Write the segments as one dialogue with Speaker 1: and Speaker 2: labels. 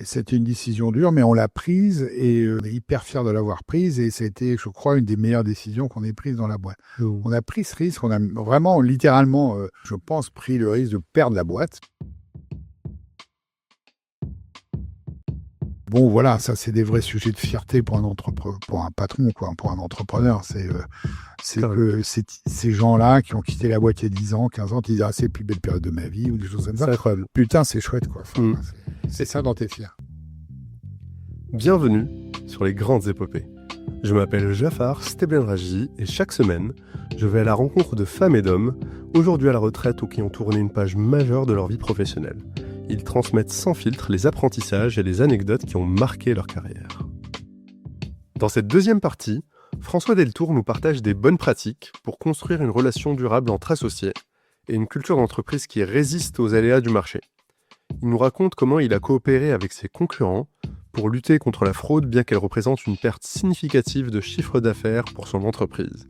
Speaker 1: c'était une décision dure, mais on l'a prise et on est hyper fiers de l'avoir prise. Et c'était, je crois, une des meilleures décisions qu'on ait prises dans la boîte. On a pris ce risque, on a vraiment, littéralement, je pense, pris le risque de perdre la boîte. Bon, voilà, ça, c'est des vrais sujets de fierté pour un patron, quoi, pour un entrepreneur. C'est que ces gens-là qui ont quitté la boîte il y a 10 ans, 15 ans, ils disent « Ah, c'est la plus belle période de ma vie » ou des choses comme ça.
Speaker 2: C'est incroyable.
Speaker 1: Putain, c'est chouette, quoi. Enfin, c'est ça dont t'es fier.
Speaker 2: Bienvenue sur les grandes épopées. Je m'appelle Jafar Steblenraji et chaque semaine, je vais à la rencontre de femmes et d'hommes, aujourd'hui à la retraite ou qui ont tourné une page majeure de leur vie professionnelle. Ils transmettent sans filtre les apprentissages et les anecdotes qui ont marqué leur carrière. Dans cette deuxième partie, François Deltour nous partage des bonnes pratiques pour construire une relation durable entre associés et une culture d'entreprise qui résiste aux aléas du marché. Il nous raconte comment il a coopéré avec ses concurrents pour lutter contre la fraude, bien qu'elle représente une perte significative de chiffre d'affaires pour son entreprise.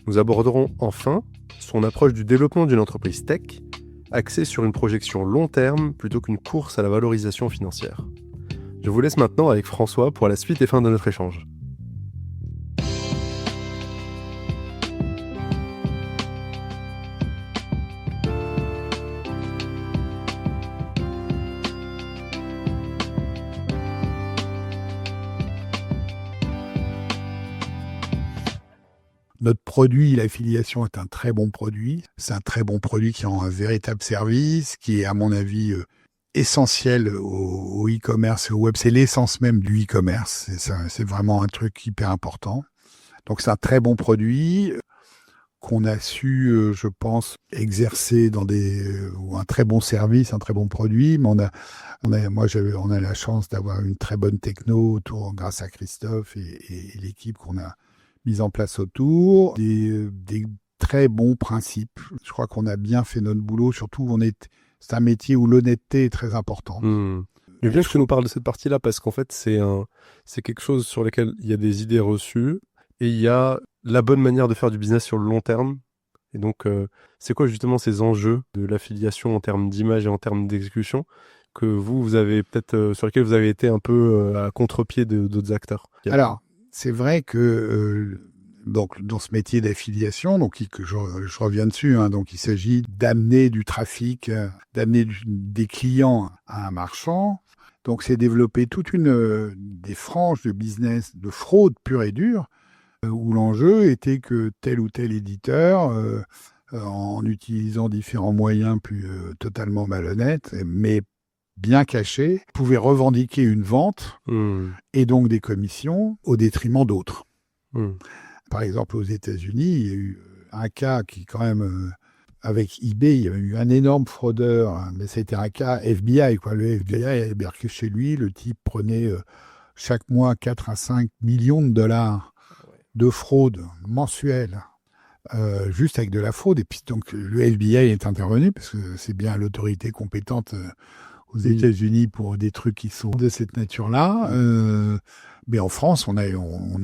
Speaker 2: Nous aborderons enfin son approche du développement d'une entreprise tech, axée sur une projection long terme plutôt qu'une course à la valorisation financière. Je vous laisse maintenant avec François pour la suite et fin de notre échange.
Speaker 1: Notre produit, l'affiliation, est un très bon produit. C'est un très bon produit qui rend un véritable service, qui est, à mon avis, essentiel au e-commerce et au web. C'est l'essence même du e-commerce. C'est vraiment un truc hyper important. Donc, c'est un très bon produit qu'on a su, je pense, exercer dans un très bon service, un très bon produit. Mais on a la chance d'avoir une très bonne techno autour, grâce à Christophe et l'équipe qu'on a mise en place autour, des très bons principes. Je crois qu'on a bien fait notre boulot, surtout c'est un métier où l'honnêteté est très importante.
Speaker 2: Mais bien que tu nous parles de cette partie-là, parce qu'en fait, c'est quelque chose sur lequel il y a des idées reçues, et il y a la bonne manière de faire du business sur le long terme. Et donc, c'est quoi justement ces enjeux de l'affiliation en termes d'image et en termes d'exécution que vous avez peut-être, sur lesquels vous avez été un peu à contre-pied d'autres acteurs?
Speaker 1: Alors, c'est vrai que donc dans ce métier d'affiliation, donc que je reviens dessus, donc il s'agit d'amener du trafic, d'amener des clients à un marchand. Donc c'est développer toute des franges de business de fraude pure et dure, où l'enjeu était que tel ou tel éditeur, en utilisant différents moyens totalement malhonnêtes, mais bien caché, pouvait revendiquer une vente et donc des commissions au détriment d'autres. Par exemple, aux États-Unis, il y a eu un cas qui, quand même, avec eBay, il y a eu un énorme fraudeur, mais c'était un cas FBI, quoi. Le FBI a débarqué chez lui, le type prenait chaque mois 4 à 5 millions de dollars de fraude mensuelle, juste avec de la fraude. Et puis, donc, le FBI est intervenu, parce que c'est bien l'autorité compétente aux États-Unis pour des trucs qui sont de cette nature-là. Mais en France, on a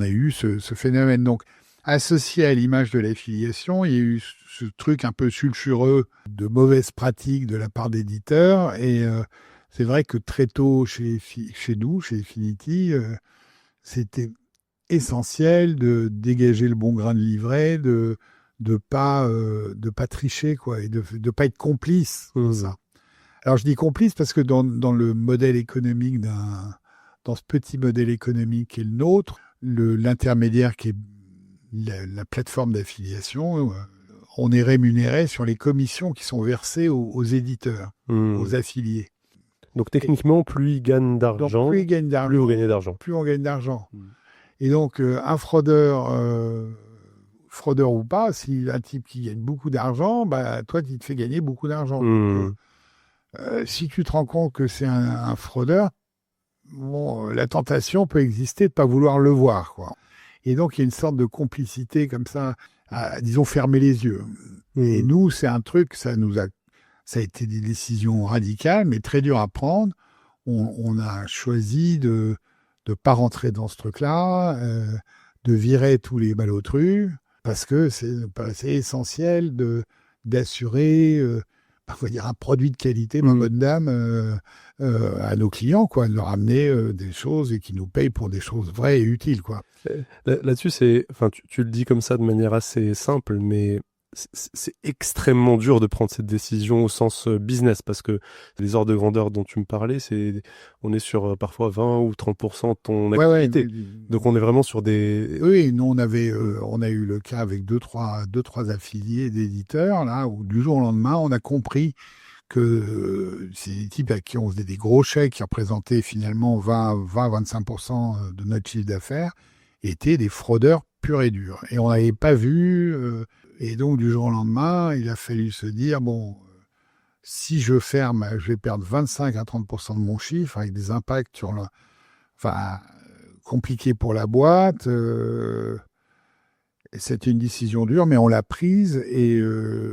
Speaker 1: eu ce phénomène. Donc, associé à l'image de l'affiliation, il y a eu ce truc un peu sulfureux de mauvaises pratiques de la part d'éditeurs. Et c'est vrai que très tôt, chez nous, chez Affinity, c'était essentiel de dégager le bon grain de livret, de pas tricher, quoi, et de pas être complice de ça. Alors, je dis complice parce que dans le modèle économique dans ce petit modèle économique qui est le nôtre, l'intermédiaire qui est la plateforme d'affiliation, on est rémunéré sur les commissions qui sont versées aux éditeurs, aux affiliés.
Speaker 2: Donc, techniquement, plus ils gagnent d'argent,
Speaker 1: plus
Speaker 2: vous gagnez d'argent.
Speaker 1: Plus on gagne d'argent. Et donc, un fraudeur ou pas, si un type qui gagne beaucoup d'argent, toi, tu te fais gagner beaucoup d'argent. Si tu te rends compte que c'est un fraudeur, la tentation peut exister de ne pas vouloir le voir, quoi. Et donc, il y a une sorte de complicité comme ça, à, disons, fermer les yeux. Et nous, c'est un truc, ça a été des décisions radicales, mais très dures à prendre. On a choisi de ne pas rentrer dans ce truc-là, de virer tous les malotrus, parce que c'est essentiel d'assurer on va dire un produit de qualité, ma bonne dame, à nos clients, quoi, de leur amener des choses et qui nous payent pour des choses vraies et utiles, quoi.
Speaker 2: Là-dessus, tu le dis comme ça de manière assez simple, mais c'est extrêmement dur de prendre cette décision au sens business, parce que les ordres de grandeur dont tu me parlais, on est sur parfois 20 ou 30% de ton activité. Donc on est vraiment sur des...
Speaker 1: Oui, nous on a eu le cas avec deux, trois affiliés d'éditeurs, là, où du jour au lendemain, on a compris que c'est des types à qui on faisait des gros chèques qui représentaient finalement 20-25% de notre chiffre d'affaires, étaient des fraudeurs purs et durs. Et on n'avait pas vu... et donc, du jour au lendemain, il a fallu se dire, bon, si je ferme, je vais perdre 25 à 30% de mon chiffre, avec des impacts sur compliqués pour la boîte. C'était une décision dure, mais on l'a prise et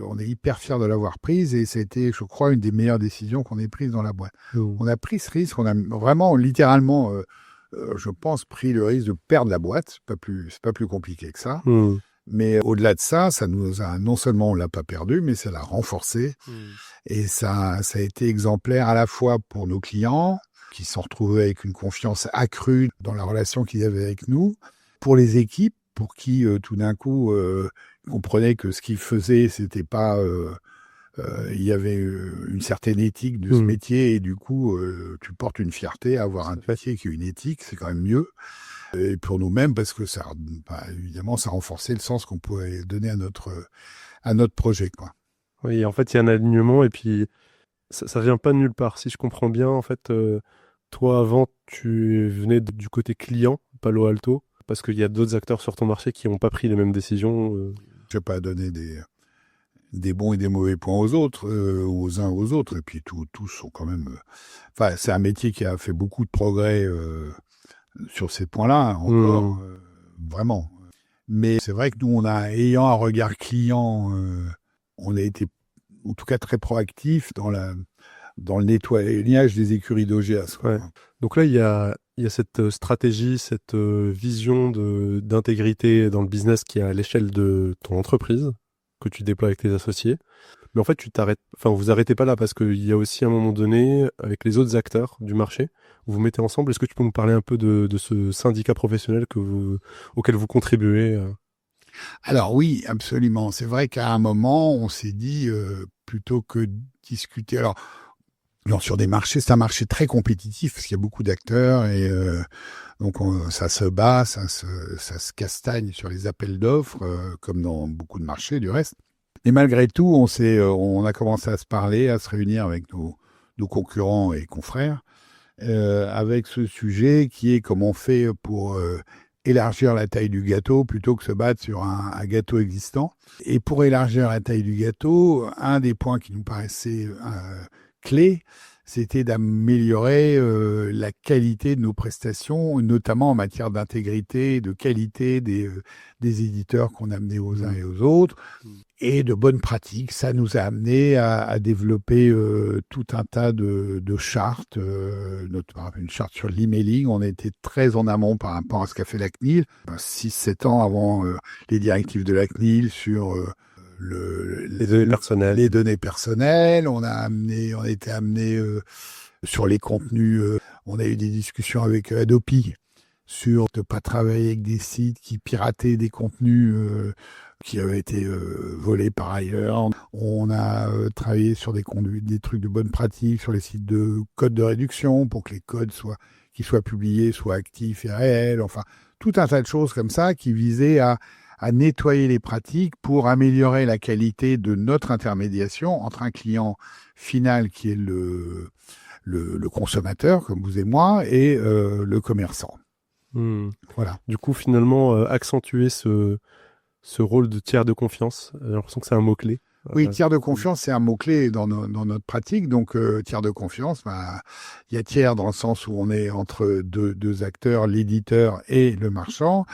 Speaker 1: on est hyper fiers de l'avoir prise. Et c'était, je crois, une des meilleures décisions qu'on ait prises dans la boîte. On a pris ce risque, on a vraiment, littéralement, je pense, pris le risque de perdre la boîte. C'est pas plus compliqué que ça. Mais au-delà de ça, ça nous a, non seulement on l'a pas perdu, mais ça l'a renforcé. Et ça a été exemplaire à la fois pour nos clients, qui se sont retrouvés avec une confiance accrue dans la relation qu'ils avaient avec nous, pour les équipes, pour qui tout d'un coup comprenaient que ce qu'ils faisaient, c'était pas... il y avait une certaine éthique de ce métier, et du coup, tu portes une fierté à avoir un métier qui a une éthique, c'est quand même mieux. Et pour nous-mêmes, parce que ça, évidemment, ça renforçait le sens qu'on pouvait donner à notre projet, quoi.
Speaker 2: Oui, en fait, il y a un alignement, et puis ça vient pas de nulle part. Si je comprends bien, en fait, toi, avant, tu venais du côté client, Palo Alto, parce qu'il y a d'autres acteurs sur ton marché qui n'ont pas pris les mêmes décisions.
Speaker 1: Je vais pas donner des bons et des mauvais points aux autres, aux uns aux autres, et puis tous sont quand même... c'est un métier qui a fait beaucoup de progrès sur ces points-là, encore, vraiment. Mais c'est vrai que nous, ayant un regard client, on a été, en tout cas, très proactifs dans le nettoyage des écuries d'OGS.
Speaker 2: Ouais. Donc là, il y a cette stratégie, cette vision d'intégrité dans le business qui est à l'échelle de ton entreprise, que tu déploies avec tes associés. Mais en fait, vous arrêtez pas là, parce qu'il y a aussi un moment donné, avec les autres acteurs du marché, vous mettez ensemble. Est-ce que tu peux nous parler un peu de ce syndicat professionnel auquel vous contribuez?
Speaker 1: Alors oui, absolument. C'est vrai qu'à un moment, on s'est dit, plutôt que discuter... Alors, sur des marchés, c'est un marché très compétitif, parce qu'il y a beaucoup d'acteurs, et donc ça se bat, ça se castagne sur les appels d'offres, comme dans beaucoup de marchés du reste. Et malgré tout, on a commencé à se parler, à se réunir avec nos concurrents et confrères, avec ce sujet qui est comment on fait pour élargir la taille du gâteau plutôt que se battre sur un gâteau existant. Et pour élargir la taille du gâteau, un des points qui nous paraissait clé, c'était d'améliorer la qualité de nos prestations, notamment en matière d'intégrité, de qualité des éditeurs qu'on amenait aux uns et aux autres, et de bonnes pratiques. Ça nous a amené à développer tout un tas de chartes, notamment une charte sur l'emailing. On était très en amont par rapport à ce qu'a fait la CNIL, 6-7 ans avant les directives de la CNIL sur... les données personnelles. On a été amené sur les contenus. On a eu des discussions avec Adopi sur de pas travailler avec des sites qui pirataient des contenus qui avaient été volés par ailleurs. On a travaillé sur des trucs de bonne pratique sur les sites de code de réduction pour que les codes qui soient publiés soient actifs et réels. Enfin, tout un tas de choses comme ça qui visaient à nettoyer les pratiques pour améliorer la qualité de notre intermédiation entre un client final qui est le consommateur, comme vous et moi, et le commerçant. Voilà.
Speaker 2: Du coup, finalement, accentuer ce rôle de tiers de confiance, j'ai l'impression que c'est un mot-clé.
Speaker 1: Oui, tiers de confiance, c'est un mot-clé dans notre pratique. Donc, tiers de confiance, il y a tiers dans le sens où on est entre deux acteurs, l'éditeur et le marchand.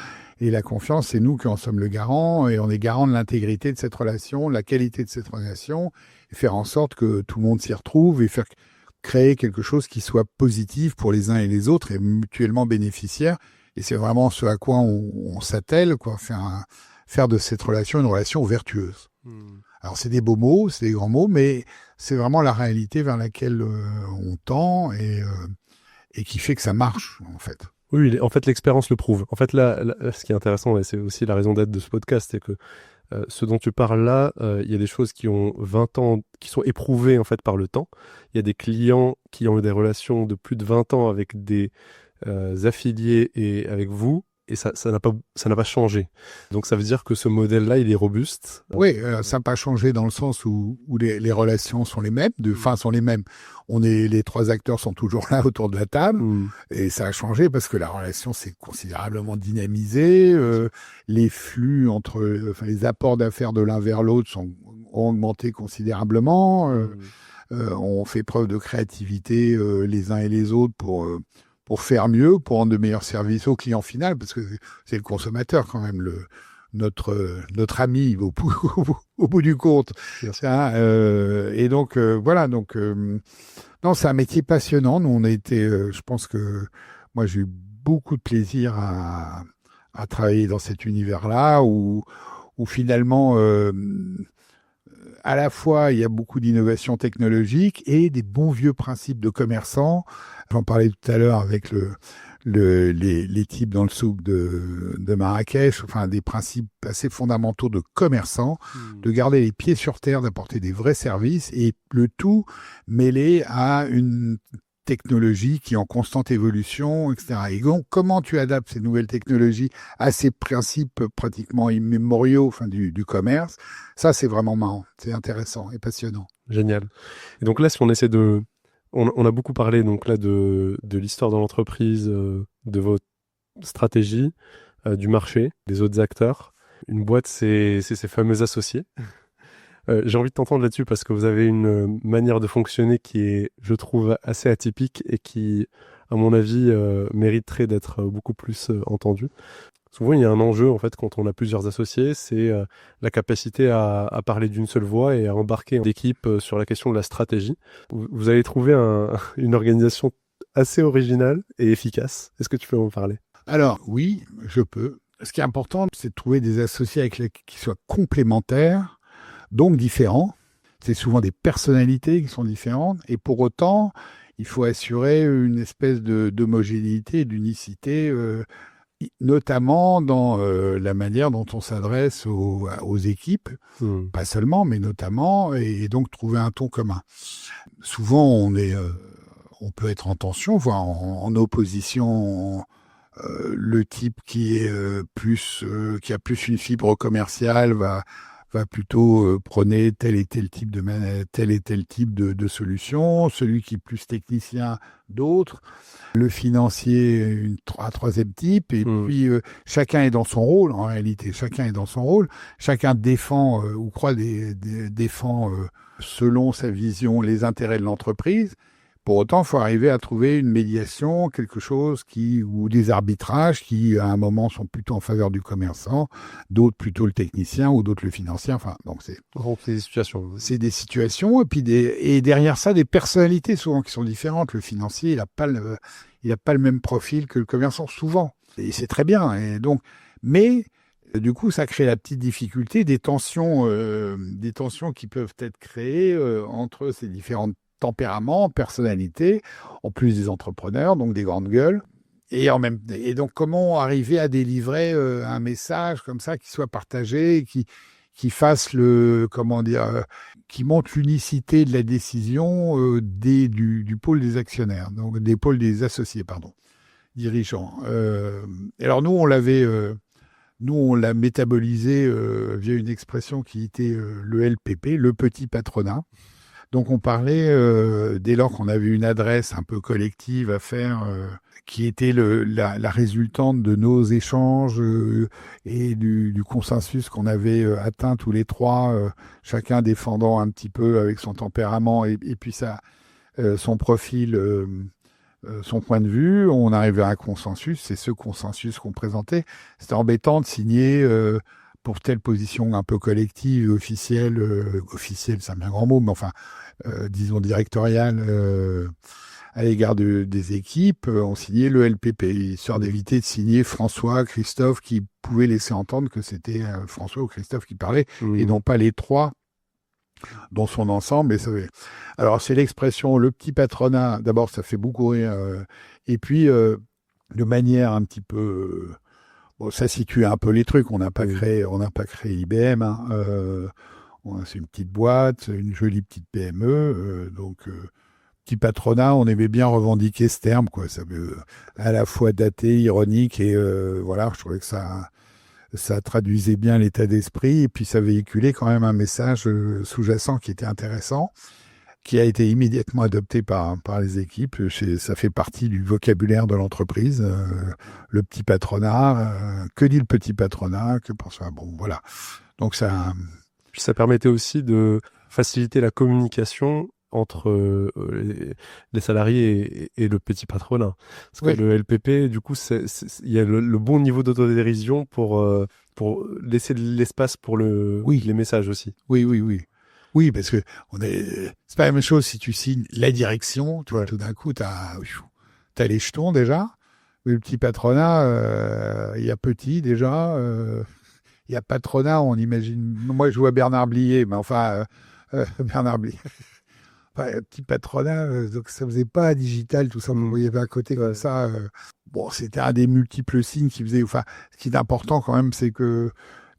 Speaker 1: Et la confiance, c'est nous qui en sommes le garant, et on est garant de l'intégrité de cette relation, de la qualité de cette relation, et faire en sorte que tout le monde s'y retrouve, et faire créer quelque chose qui soit positif pour les uns et les autres, et mutuellement bénéficiaire. Et c'est vraiment ce à quoi on s'attelle, quoi, faire de cette relation une relation vertueuse. Alors c'est des beaux mots, c'est des grands mots, mais c'est vraiment la réalité vers laquelle on tend et qui fait que ça marche en fait.
Speaker 2: Oui, en fait, l'expérience le prouve. En fait, là, ce qui est intéressant, et c'est aussi la raison d'être de ce podcast, c'est que ce dont tu parles là, il y a des choses qui ont 20 ans, qui sont éprouvées en fait par le temps. Il y a des clients qui ont eu des relations de plus de 20 ans avec des affiliés et avec vous, et ça n'a pas changé. Donc ça veut dire que ce modèle-là, il est robuste.
Speaker 1: Oui, ça n'a pas changé dans le sens où les relations sont les mêmes, sont les mêmes. Les 3 acteurs sont toujours là autour de la table, et ça a changé parce que la relation s'est considérablement dynamisée. Les flux les apports d'affaires de l'un vers l'autre ont augmenté considérablement. On fait preuve de créativité les uns et les autres pour faire mieux, pour rendre de meilleurs services au client final, parce que c'est le consommateur quand même, notre ami au bout du compte. Ça, et donc voilà, donc non, c'est un métier passionnant. Nous, on a été, je pense que moi j'ai eu beaucoup de plaisir à travailler dans cet univers-là, où finalement à la fois, il y a beaucoup d'innovations technologiques et des bons vieux principes de commerçants. J'en parlais tout à l'heure avec les types dans le souk de Marrakech, enfin des principes assez fondamentaux de commerçants, de garder les pieds sur terre, d'apporter des vrais services et le tout mêlé à une technologie qui est en constante évolution, etc. Et donc, comment tu adaptes ces nouvelles technologies à ces principes pratiquement immémoriaux du commerce, ça, c'est vraiment marrant, c'est intéressant et passionnant.
Speaker 2: Génial. Et donc là, si on essaie on a beaucoup parlé donc là de l'histoire de l'entreprise, de votre stratégie, du marché, des autres acteurs. Une boîte, c'est ces fameux associés. J'ai envie de t'entendre là-dessus parce que vous avez une manière de fonctionner qui est, je trouve, assez atypique et qui, à mon avis, mériterait d'être beaucoup plus entendue. Souvent, il y a un enjeu, en fait, quand on a plusieurs associés, c'est la capacité à parler d'une seule voix et à embarquer l'équipe sur la question de la stratégie. Vous avez trouvé une organisation assez originale et efficace. Est-ce que tu peux m'en parler ?
Speaker 1: Alors, oui, je peux. Ce qui est important, c'est de trouver des associés qui soient complémentaires, donc différents. C'est souvent des personnalités qui sont différentes. Et pour autant, il faut assurer une espèce d'homogénéité, d'unicité, notamment dans la manière dont on s'adresse aux équipes, pas seulement, mais notamment, et donc trouver un ton commun. Souvent, on peut être en tension, voire en opposition. Le type qui a plus une fibre commerciale va plutôt prôner tel et tel type de solution, celui qui est plus technicien, d'autres, le financier, un troisième type, et puis chacun est dans son rôle, en réalité, chacun défend ou croit défend selon sa vision les intérêts de l'entreprise. Pour autant, il faut arriver à trouver une médiation, quelque chose ou des arbitrages qui, à un moment, sont plutôt en faveur du commerçant, d'autres plutôt le technicien ou d'autres le financier. Enfin, donc c'est
Speaker 2: des situations.
Speaker 1: C'est des situations, et puis et derrière ça, des personnalités souvent qui sont différentes. Le financier, il n'a pas le même profil que le commerçant souvent, et c'est très bien. Et donc, mais du coup, ça crée la petite difficulté des tensions qui peuvent être créées entre ces différentes tempérament, personnalité, en plus des entrepreneurs, donc des grandes gueules. Et donc, comment arriver à délivrer un message comme ça qui soit partagé, qui fasse qui montre l'unicité de la décision du pôle des actionnaires, donc des pôles des associés, dirigeants. Alors nous, on l'a métabolisé via une expression qui était le LPP, le petit patronat. Donc on parlait, dès lors qu'on avait une adresse un peu collective à faire, qui était la résultante de nos échanges et du consensus qu'on avait atteint tous les trois, chacun défendant un petit peu avec son tempérament et puis son profil, son point de vue. On arrivait à un consensus, c'est ce consensus qu'on présentait. C'était embêtant de signer pour telle position un peu collective, officielle, c'est un bien grand mot, mais enfin, disons directoriale, à l'égard des équipes, on signait le LPP, histoire d'éviter de signer François, Christophe, qui pouvait laisser entendre que c'était François ou Christophe qui parlait, et non pas les trois dans son ensemble. Alors, c'est l'expression le petit patronat. D'abord, ça fait beaucoup rire. Et puis, de manière un petit peu... bon, ça situe un peu les trucs. On n'a pas créé IBM. Hein. C'est une petite boîte, une jolie petite PME. Petit patronat, on aimait bien revendiquer ce terme, quoi. Ça veut à la fois daté, ironique, et voilà, je trouvais que ça traduisait bien l'état d'esprit, et puis ça véhiculait quand même un message sous-jacent qui était intéressant, qui a été immédiatement adopté par les équipes. Ça fait partie du vocabulaire de l'entreprise, le petit patronat. Que dit le petit patronat? Que pense ça? Bon, voilà. Donc
Speaker 2: Puis ça permettait aussi de faciliter la communication entre les salariés et le petit patronat. Parce que le LPP, du coup, il y a le bon niveau d'autodérision pour laisser de l'espace pour les messages aussi.
Speaker 1: Oui. Oui, parce que c'est pas la même chose si tu signes la direction, tu vois, tout d'un coup, t'as les jetons déjà. Mais le petit patronat, il y a petit déjà. Il y a patronat, on imagine. Moi, je vois Bernard Blier, mais enfin, Bernard Blier. Petit patronat, donc ça faisait pas digital, tout ça. Vous voyez à côté comme ça. Bon, c'était un des multiples signes qui faisait. Enfin, ce qui est important quand même, c'est que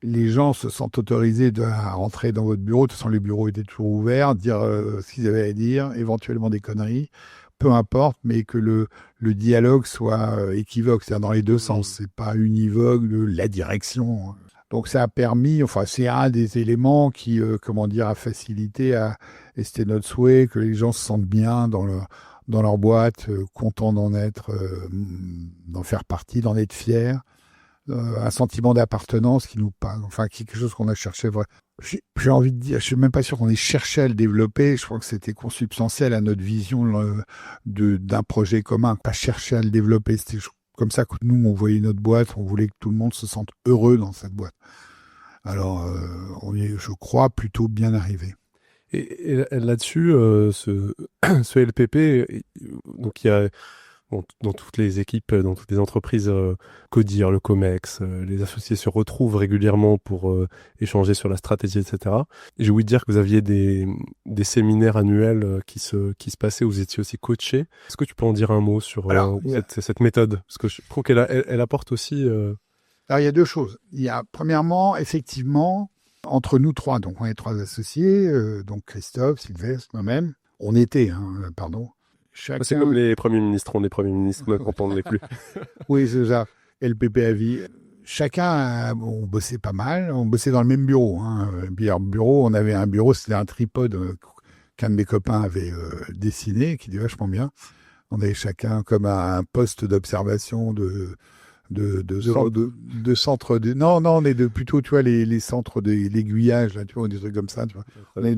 Speaker 1: les gens se sentent autorisés à rentrer dans votre bureau. De toute façon, les bureaux étaient toujours ouverts, dire ce qu'ils avaient à dire, éventuellement des conneries, peu importe, mais que le dialogue soit équivoque, c'est-à-dire dans les deux sens. C'est pas univoque de la direction. Donc ça a permis, enfin c'est un des éléments qui, a facilité et c'était notre souhait, que les gens se sentent bien dans leur boîte, contents d'en faire partie, d'en être fiers, un sentiment d'appartenance qui nous parle, enfin quelque chose qu'on a cherché. J'ai envie de dire, je suis même pas sûr qu'on ait cherché à le développer. Je crois que c'était consubstantiel à notre vision d'un projet commun, pas chercher à le développer. C'était comme ça que nous, on voyait notre boîte, on voulait que tout le monde se sente heureux dans cette boîte. Alors, on y est, je crois, plutôt bien arrivé.
Speaker 2: Et là-dessus, ce LPP, donc il y a dans toutes les équipes, dans toutes les entreprises, Codir, le COMEX, les associés se retrouvent régulièrement pour échanger sur la stratégie, etc. Et j'ai ouï dire que vous aviez des séminaires annuels qui se passaient, où vous étiez aussi coaché. Est-ce que tu peux en dire un mot sur cette méthode? Parce que je trouve qu'elle apporte aussi...
Speaker 1: Alors, il y a deux choses. Il y a, premièrement, effectivement, entre nous trois, donc on est trois associés, donc Christophe, Sylvestre, moi-même,
Speaker 2: Chacun... C'est comme les premiers ministres, on est premiers ministres quand on ne l'est plus.
Speaker 1: Oui, c'est ça, LPP à vie. Chacun, on bossait pas mal, on bossait dans le même bureau. Hein. On avait un bureau, c'était un tripode qu'un de mes copains avait dessiné, qui était vachement bien. On avait chacun comme un poste d'observation de centre de... Non, on est plutôt, tu vois, les centres l'aiguillage, là, tu vois, des trucs comme ça, tu vois. On a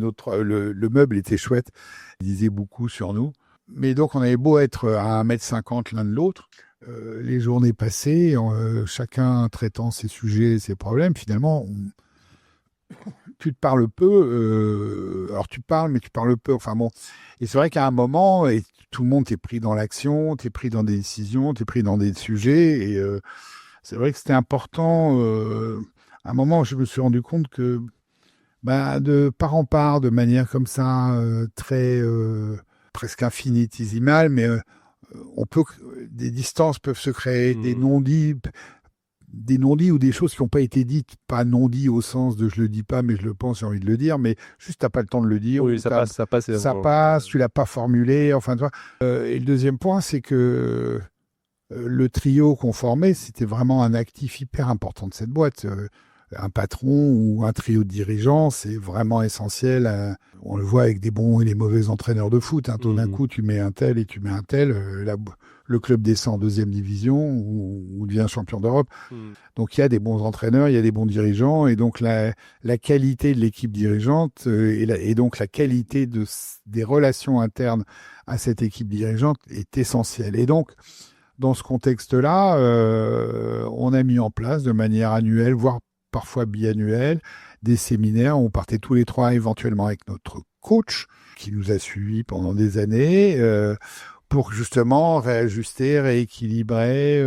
Speaker 1: le meuble était chouette, il disait beaucoup sur nous. Mais donc, on avait beau être à 1,50 m l'un de l'autre, les journées passées, chacun traitant ses sujets, ses problèmes, finalement, tu te parles peu, alors tu parles, mais tu parles peu, enfin bon. Et c'est vrai qu'à un moment, et tout le monde t'est pris dans l'action, t'es pris dans des décisions, t'es pris dans des sujets, et c'est vrai que c'était important. À un moment, je me suis rendu compte que, de part en part, de manière comme ça, très presque infinitésimale, mais des distances peuvent se créer, des non-dits ou des choses qui n'ont pas été dites, pas non-dits au sens de je le dis pas, mais je le pense, j'ai envie de le dire, mais juste t'as pas le temps de le dire.
Speaker 2: Oui, ça passe,
Speaker 1: tu l'as pas formulé, enfin, tu vois. Et le deuxième point, c'est que le trio qu'on formait, c'était vraiment un actif hyper important de cette boîte. Un patron ou un trio de dirigeants, c'est vraiment essentiel. On le voit avec des bons et des mauvais entraîneurs de foot. Hein. Tout d'un coup, tu mets un tel et tu mets un tel. Le club descend en deuxième division ou devient champion d'Europe. Donc, il y a des bons entraîneurs, il y a des bons dirigeants. Et donc, la qualité de l'équipe dirigeante et donc la qualité des relations internes à cette équipe dirigeante est essentielle. Et donc, dans ce contexte-là, on a mis en place de manière annuelle, voire parfois biannuelle, des séminaires où on partait tous les trois éventuellement avec notre coach qui nous a suivis pendant des années pour justement réajuster, rééquilibrer,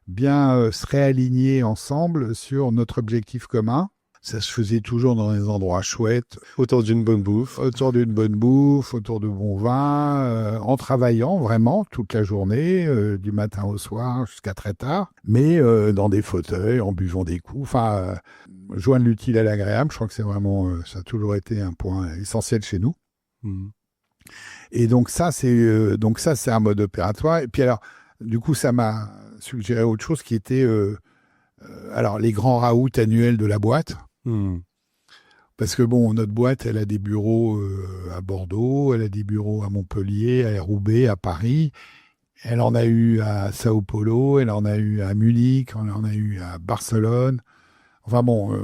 Speaker 1: bien se réaligner ensemble sur notre objectif commun. Ça se faisait toujours dans des endroits chouettes,
Speaker 2: Autour d'une bonne bouffe.
Speaker 1: autour d'une bonne bouffe, autour de bons vins, en travaillant vraiment toute la journée, du matin au soir jusqu'à très tard, mais dans des fauteuils, en buvant des coups. Enfin, joindre l'utile à l'agréable, je crois que c'est vraiment, ça a toujours été un point essentiel chez nous.
Speaker 2: Mmh.
Speaker 1: Et donc ça, c'est un mode opératoire. Et puis alors, du coup, ça m'a suggéré autre chose qui était, alors les grands raouts annuels de la boîte.
Speaker 2: Mmh.
Speaker 1: Parce que bon, notre boîte, elle a des bureaux à Bordeaux, elle a des bureaux à Montpellier, à Roubaix, à Paris. Elle en a eu à Sao Paulo, elle en a eu à Munich, elle en a eu à Barcelone. Enfin bon,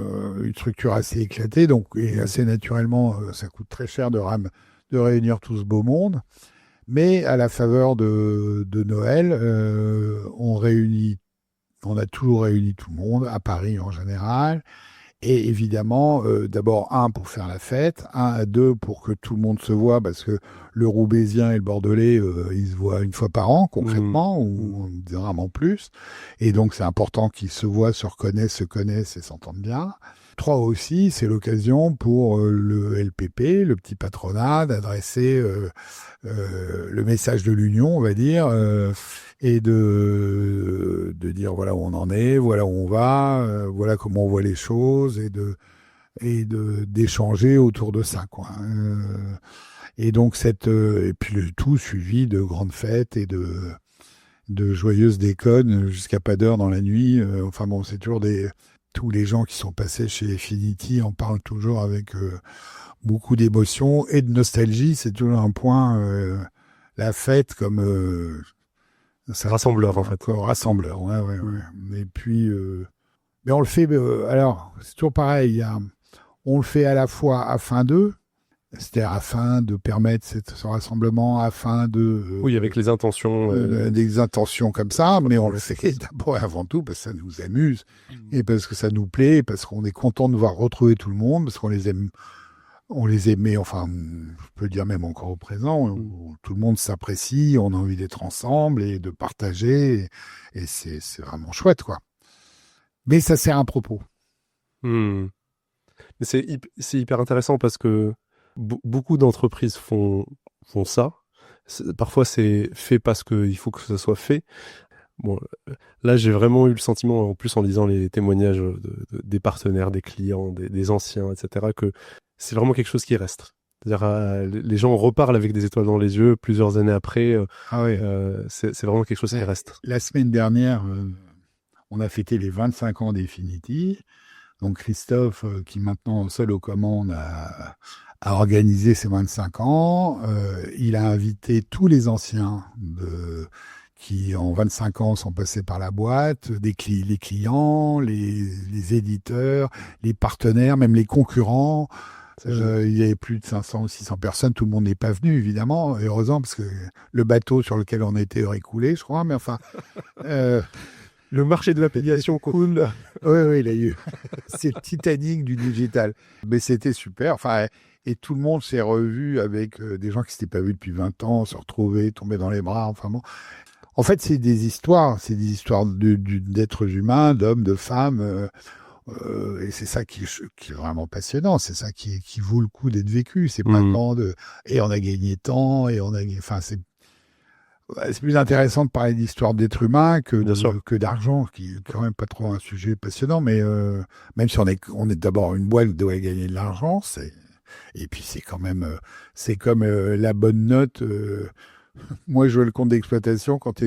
Speaker 1: une structure assez éclatée, donc et assez naturellement, ça coûte très cher de réunir tout ce beau monde. Mais à la faveur de Noël, on a toujours réuni tout le monde, à Paris en général. Et évidemment, d'abord, pour faire la fête, deux, pour que tout le monde se voit, parce que le Roubaisien et le Bordelais, ils se voient une fois par an, concrètement, ou rarement plus. Et donc, c'est important qu'ils se voient, se reconnaissent, se connaissent et s'entendent bien. Trois aussi, c'est l'occasion pour le LPP, le petit patronat, d'adresser le message de l'union, on va dire, et de dire voilà où on en est, voilà où on va, voilà comment on voit les choses, et d'échanger autour de ça, quoi. Et donc et puis le tout suivi de grandes fêtes et de joyeuses déconnes jusqu'à pas d'heure dans la nuit. Enfin bon, c'est toujours tous les gens qui sont passés chez Affinity en parlent toujours avec beaucoup d'émotion et de nostalgie. C'est toujours un point, la fête comme
Speaker 2: Rassembleur, en fait.
Speaker 1: Rassembleur, ouais. Et puis, mais on le fait. Alors, c'est toujours pareil. On le fait à la fois afin c'est-à-dire afin de permettre ce rassemblement, afin de...
Speaker 2: Oui, avec les intentions.
Speaker 1: des intentions comme ça, mais on le fait d'abord et avant tout parce que ça nous amuse, et parce que ça nous plaît, parce qu'on est content de voir retrouver tout le monde, parce qu'on les aime, on les aimait, enfin, je peux dire même encore au présent, où tout le monde s'apprécie, on a envie d'être ensemble et de partager, et c'est vraiment chouette, quoi. Mais ça sert un propos.
Speaker 2: Mais c'est hyper intéressant parce que beaucoup d'entreprises font ça. Parfois, c'est fait parce qu'il faut que ça soit fait. Bon, là, j'ai vraiment eu le sentiment, en plus en lisant les témoignages des partenaires, des clients, des anciens, etc., que c'est vraiment quelque chose qui reste. C'est-à-dire, les gens reparlent avec des étoiles dans les yeux plusieurs années après. C'est vraiment quelque chose qui reste.
Speaker 1: La semaine dernière, on a fêté les 25 ans d'Affinity. Donc Christophe, qui maintenant seul aux commandes, a organisé ses 25 ans. Il a invité tous les anciens qui, en 25 ans, sont passés par la boîte, les clients, les éditeurs, les partenaires, même les concurrents. Il y avait plus de 500 ou 600 personnes. Tout le monde n'est pas venu, évidemment, heureusement, parce que le bateau sur lequel on était aurait coulé, je crois. Mais enfin...
Speaker 2: Le marché de la pédiation coule.
Speaker 1: Oui, il a eu. C'est le Titanic du digital. Mais c'était super. Enfin, et tout le monde s'est revu avec des gens qui ne s'étaient pas vus depuis 20 ans, se retrouver, tomber dans les bras. Enfin bon. En fait, c'est des histoires d'êtres humains, d'hommes, de femmes. Et c'est ça qui est vraiment passionnant. C'est ça qui vaut le coup d'être vécu. C'est pas tant et on a gagné tant, et on a gagné. Enfin, c'est plus intéressant de parler d'histoire d'être humain que d'argent, qui est quand même pas trop un sujet passionnant, mais même si on est d'abord une boîte qui doit gagner de l'argent, et puis c'est quand même c'est comme la bonne note. Moi, je vois le compte d'exploitation quand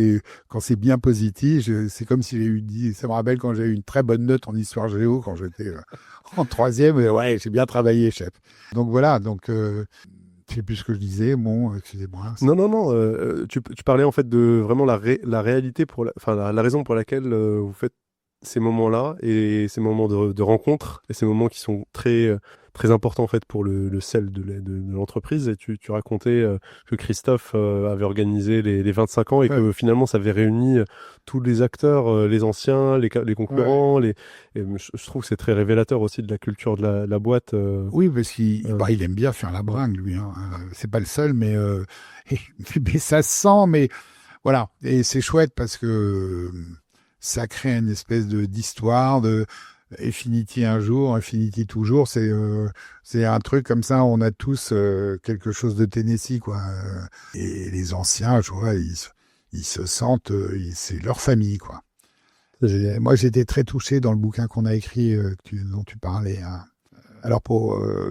Speaker 1: c'est bien positif. C'est comme si j'ai eu ça me rappelle quand j'ai eu une très bonne note en histoire géo quand j'étais en troisième. Ouais, j'ai bien travaillé, chef. Donc voilà, je sais plus ce que je disais, bon, excusez-moi.
Speaker 2: Non. Tu parlais en fait de vraiment la réalité, la raison pour laquelle vous faites ces moments-là et ces moments de rencontre et ces moments qui sont très, très importants en fait pour le sel de l'entreprise. Et tu racontais que Christophe avait organisé les 25 ans et que finalement ça avait réuni tous les acteurs, les anciens, les concurrents. Et je trouve que c'est très révélateur aussi de la culture de la boîte.
Speaker 1: Oui, parce qu'il aime bien faire la bringue, lui. Hein. C'est pas le seul, mais ça se sent. Mais voilà, et c'est chouette parce que ça crée une espèce d'histoire. Infinity un jour, Infinity toujours. C'est un truc comme ça. On a tous quelque chose de Tennessee, quoi. Et les anciens, je vois, ils se sentent, c'est leur famille, quoi. Moi, j'étais très touché dans le bouquin qu'on a écrit, dont tu parlais, hein. Alors,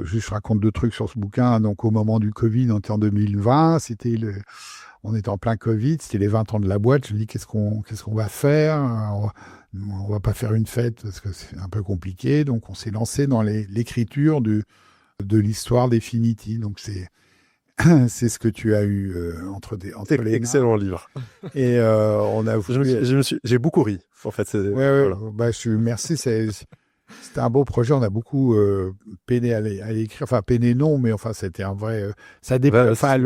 Speaker 1: juste, je raconte 2 trucs sur ce bouquin. Donc, au moment du Covid, on était en 2020. On était en plein Covid. C'était les 20 ans de la boîte. Je me dis, qu'est-ce qu'on va faire? On va pas faire une fête parce que c'est un peu compliqué. Donc, on s'est lancé dans l'écriture de l'histoire d'Infinity. Donc, c'est ce que tu as eu entre les mains.
Speaker 2: Excellent livre.
Speaker 1: Et on a voulu...
Speaker 2: J'ai beaucoup ri, en fait.
Speaker 1: Ouais,
Speaker 2: voilà.
Speaker 1: Bah, merci. C'était un beau projet. On a beaucoup peiné à l'écrire. Enfin, peiné non, mais enfin, c'était un vrai... ça dépend.
Speaker 2: Ouais,
Speaker 1: enfin,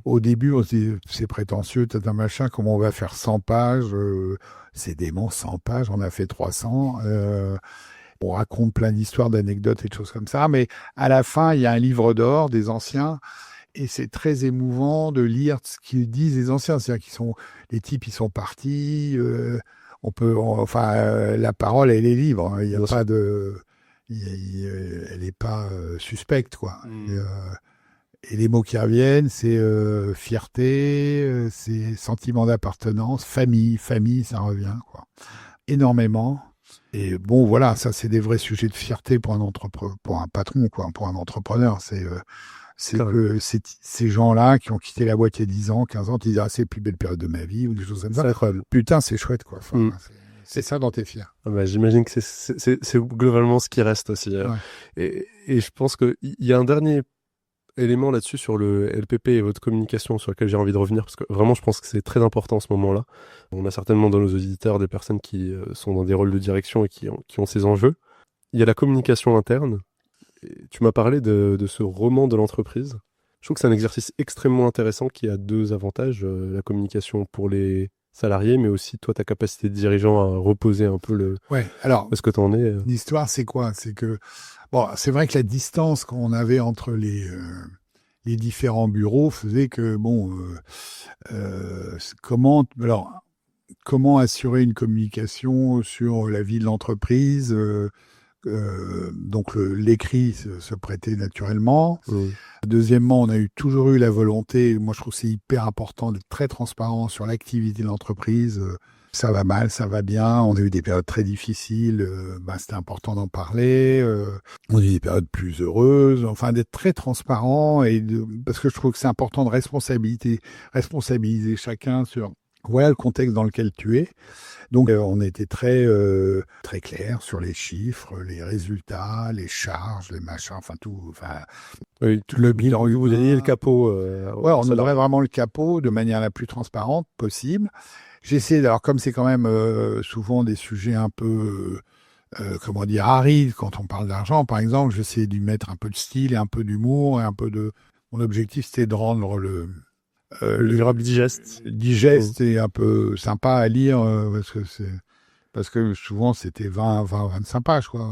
Speaker 1: au début, on se dit, c'est prétentieux, t'as un machin, comment on va faire 100 pages c'est dément, 100 pages. On a fait 300. On raconte plein d'histoires, d'anecdotes et de choses comme ça. Mais à la fin, il y a un livre d'or des anciens. Et c'est très émouvant de lire ce qu'ils disent les anciens. C'est-à-dire les types, ils sont partis. La parole, elle est libre. Hein. Il y a pas de, elle n'est pas suspecte, quoi. Et les mots qui reviennent, c'est fierté, c'est sentiment d'appartenance, famille, ça revient, quoi. Énormément. Et bon, voilà, ça, c'est des vrais sujets de fierté pour un patron, quoi, pour un entrepreneur. C'est que ces gens-là qui ont quitté la boîte il y a 10 ans, 15 ans, ils disent, c'est la plus belle période de ma vie, ou des choses comme ça.
Speaker 2: C'est incroyable.
Speaker 1: Putain, c'est chouette, quoi. Enfin, c'est ça dont t'es fier.
Speaker 2: Ah bah, j'imagine que c'est globalement ce qui reste aussi. Et je pense qu'il y a un dernier élément là-dessus sur le LPP et votre communication sur lequel j'ai envie de revenir, parce que vraiment, je pense que c'est très important en ce moment-là. On a certainement dans nos auditeurs des personnes qui sont dans des rôles de direction et qui ont ces enjeux. Il y a la communication interne. Tu m'as parlé de ce roman de l'entreprise. Je trouve que c'est un exercice extrêmement intéressant qui a 2 avantages. La communication pour les salariés, mais aussi toi, ta capacité de dirigeant à reposer un peu
Speaker 1: alors,
Speaker 2: ce que tu en es.
Speaker 1: L'histoire, c'est quoi? C'est que, bon, c'est vrai que la distance qu'on avait entre les différents bureaux faisait que, comment assurer une communication sur la vie de l'entreprise donc l'écrit se prêtait naturellement. Deuxièmement, on a toujours eu la volonté, moi je trouve que c'est hyper important d'être très transparent sur l'activité de l'entreprise. Ça va mal, ça va bien, on a eu des périodes très difficiles, c'était important d'en parler. On a eu des périodes plus heureuses, enfin d'être très transparent, parce que je trouve que c'est important de responsabiliser chacun sur voilà le contexte dans lequel tu es. Donc, on était très clair sur les chiffres, les résultats, les charges, les machins, enfin tout.
Speaker 2: Oui,
Speaker 1: tout le bilan.
Speaker 2: Vous aviez le capot.
Speaker 1: On ouvrait vraiment le capot de manière la plus transparente possible. J'essaie, alors comme c'est quand même souvent des sujets un peu, arides, quand on parle d'argent, par exemple, j'essaie d'y mettre un peu de style et un peu d'humour et un peu de... Mon objectif, c'était de rendre le digeste et un peu sympa à lire parce que souvent c'était 25 pages quoi,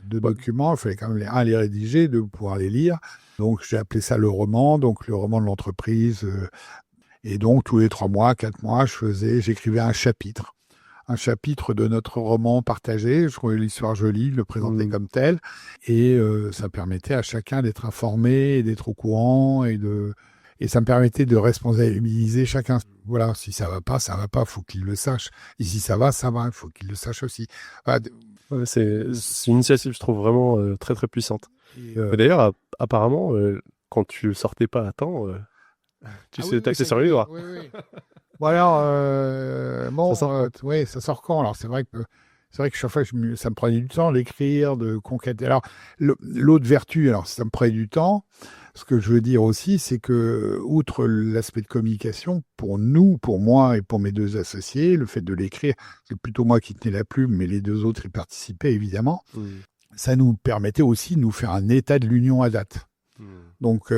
Speaker 1: de documents. Il fallait quand même les rédiger, de pouvoir les lire. Donc j'ai appelé ça le roman de l'entreprise. Et donc tous les 3 mois, 4 mois, j'écrivais un chapitre de notre roman partagé. Je trouvais l'histoire jolie, le présenter comme tel, et ça permettait à chacun d'être informé, et d'être au courant et ça me permettait de responsabiliser chacun. Voilà, si ça va pas, faut qu'il le sache. Et si ça va, il faut qu'il le sache aussi. Voilà.
Speaker 2: C'est une initiative, je trouve, vraiment très très puissante. D'ailleurs, apparemment, quand tu sortais pas à temps, t'axais sur les doigts.
Speaker 1: Oui. Bon alors, ça sort quand? Alors c'est vrai que chaque fois, ça me prenait du temps d'écrire, de conquêter. Alors, l'autre vertu, alors ça me prenait du temps. Ce que je veux dire aussi, c'est que, outre l'aspect de communication, pour moi et pour mes 2 associés, le fait de l'écrire, c'est plutôt moi qui tenais la plume, mais les 2 autres y participaient évidemment. Ça nous permettait aussi de nous faire un état de l'union à date. Donc,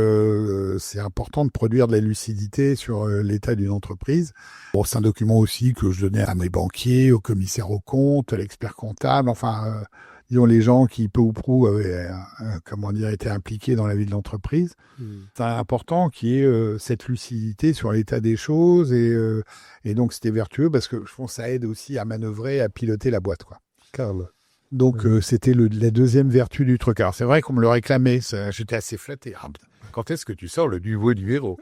Speaker 1: c'est important de produire de la lucidité sur l'état d'une entreprise. Bon, c'est un document aussi que je donnais à mes banquiers, aux commissaires aux comptes, à l'expert comptable, disons les gens qui, peu ou prou, avaient été impliqués dans la vie de l'entreprise. C'est important qu'il y ait cette lucidité sur l'état des choses et donc c'était vertueux parce que je pense que ça aide aussi à manœuvrer, à piloter la boîte, quoi.
Speaker 2: Carrément.
Speaker 1: Donc, c'était la deuxième vertu du truc. Alors, c'est vrai qu'on me le réclamait. J'étais assez flatté. Ah, quand est-ce que tu sors le nouveau numéro?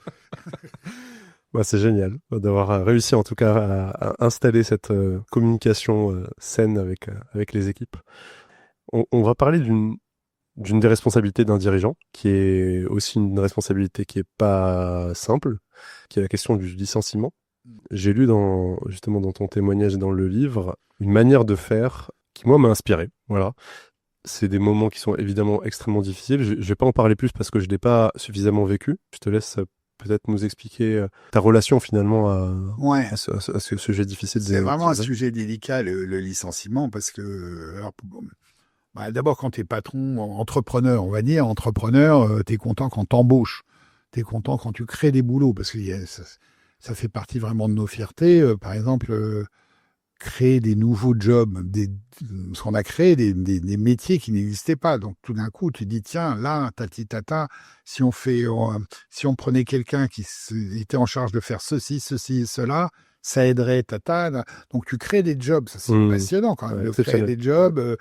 Speaker 2: Bah, c'est génial d'avoir réussi en tout cas à installer cette communication saine avec les équipes. On va parler d'une des responsabilités d'un dirigeant, qui est aussi une responsabilité qui est pas simple, qui est la question du licenciement. J'ai lu justement dans ton témoignage et dans le livre une manière de faire qui moi m'a inspiré. Voilà. C'est des moments qui sont évidemment extrêmement difficiles. Je vais pas en parler plus parce que je l'ai pas suffisamment vécu. Je te laisse peut-être nous expliquer ta relation finalement à ce sujet difficile.
Speaker 1: C'est vraiment un sujet délicat, le licenciement, parce que alors, d'abord, quand tu es patron, entrepreneur, on va dire, tu es content quand t'embauches. Tu es content quand tu crées des boulots, parce que ça fait partie vraiment de nos fiertés. Par exemple, créer des nouveaux jobs, parce qu'on a créé des métiers qui n'existaient pas. Donc tout d'un coup, tu dis, tiens, là, tata, si on prenait quelqu'un qui était en charge de faire ceci et cela, ça aiderait tata. Donc tu crées des jobs, ça c'est passionnant quand même, de créer des jobs.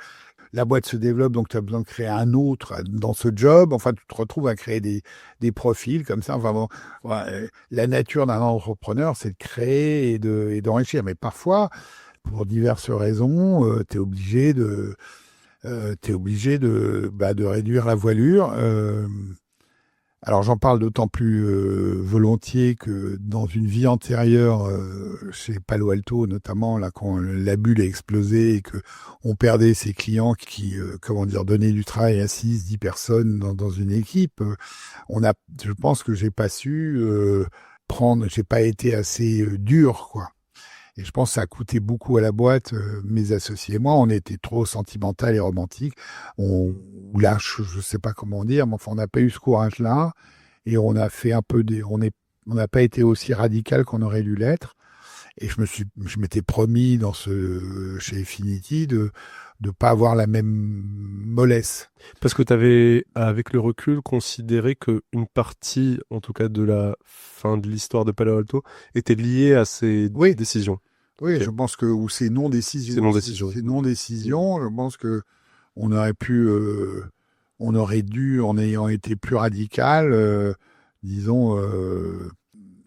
Speaker 1: La boîte se développe, donc tu as besoin de créer un autre dans ce job. Enfin, tu te retrouves à créer des profils comme ça. Enfin, bon, la nature d'un entrepreneur, c'est de créer et d'enrichir. Mais parfois, pour diverses raisons, tu es obligé de réduire la voilure. Alors j'en parle d'autant plus volontiers que dans une vie antérieure, chez Palo Alto notamment, là quand la bulle a explosé et que on perdait ses clients qui donnaient du travail à 6-10 personnes dans une équipe, je pense que j'ai pas su j'ai pas été assez dur, quoi. Et je pense que ça a coûté beaucoup à la boîte. Mes associés et moi, on était trop sentimental et romantique. Ou là, je sais pas comment dire, mais enfin, on n'a pas eu ce courage-là. Et on a fait on n'a pas été aussi radical qu'on aurait dû l'être. Et je m'étais promis chez Affinity de pas avoir la même mollesse.
Speaker 2: Parce que tu avais, avec le recul, considéré qu'une partie, en tout cas de la fin de l'histoire de Palo Alto, était liée à ces décisions.
Speaker 1: Oui, okay. Je pense que ou ces non-décisions. Ces non-décisions, je pense que on aurait dû, en ayant été plus radical,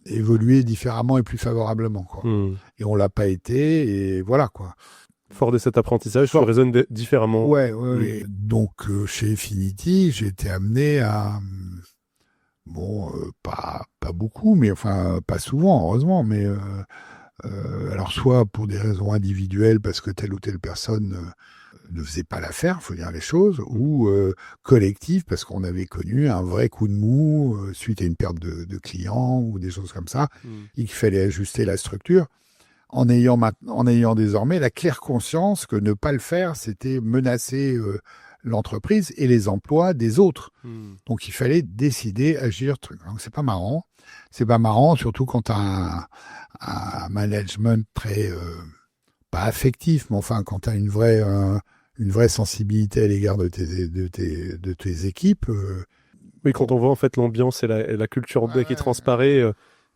Speaker 1: évoluer différemment et plus favorablement, quoi. Et on l'a pas été, et voilà, quoi.
Speaker 2: Fort de cet apprentissage, tu raisonnes différemment.
Speaker 1: Ouais. Donc, chez Affinity, j'ai été amené à... pas beaucoup, mais enfin, pas souvent, heureusement, mais... alors, soit pour des raisons individuelles, parce que telle ou telle personne ne faisait pas l'affaire, il faut dire les choses, ou collective, parce qu'on avait connu un vrai coup de mou suite à une perte de clients ou des choses comme ça, et qu'il fallait ajuster la structure. En ayant désormais la claire conscience que ne pas le faire, c'était menacer l'entreprise et les emplois des autres. Donc il fallait décider, agir. Donc c'est pas marrant. C'est pas marrant, surtout quand tu as un management très pas affectif, mais enfin quand tu as une vraie sensibilité à l'égard de tes équipes.
Speaker 2: Oui, quand on voit en fait l'ambiance et la culture qui transparaît,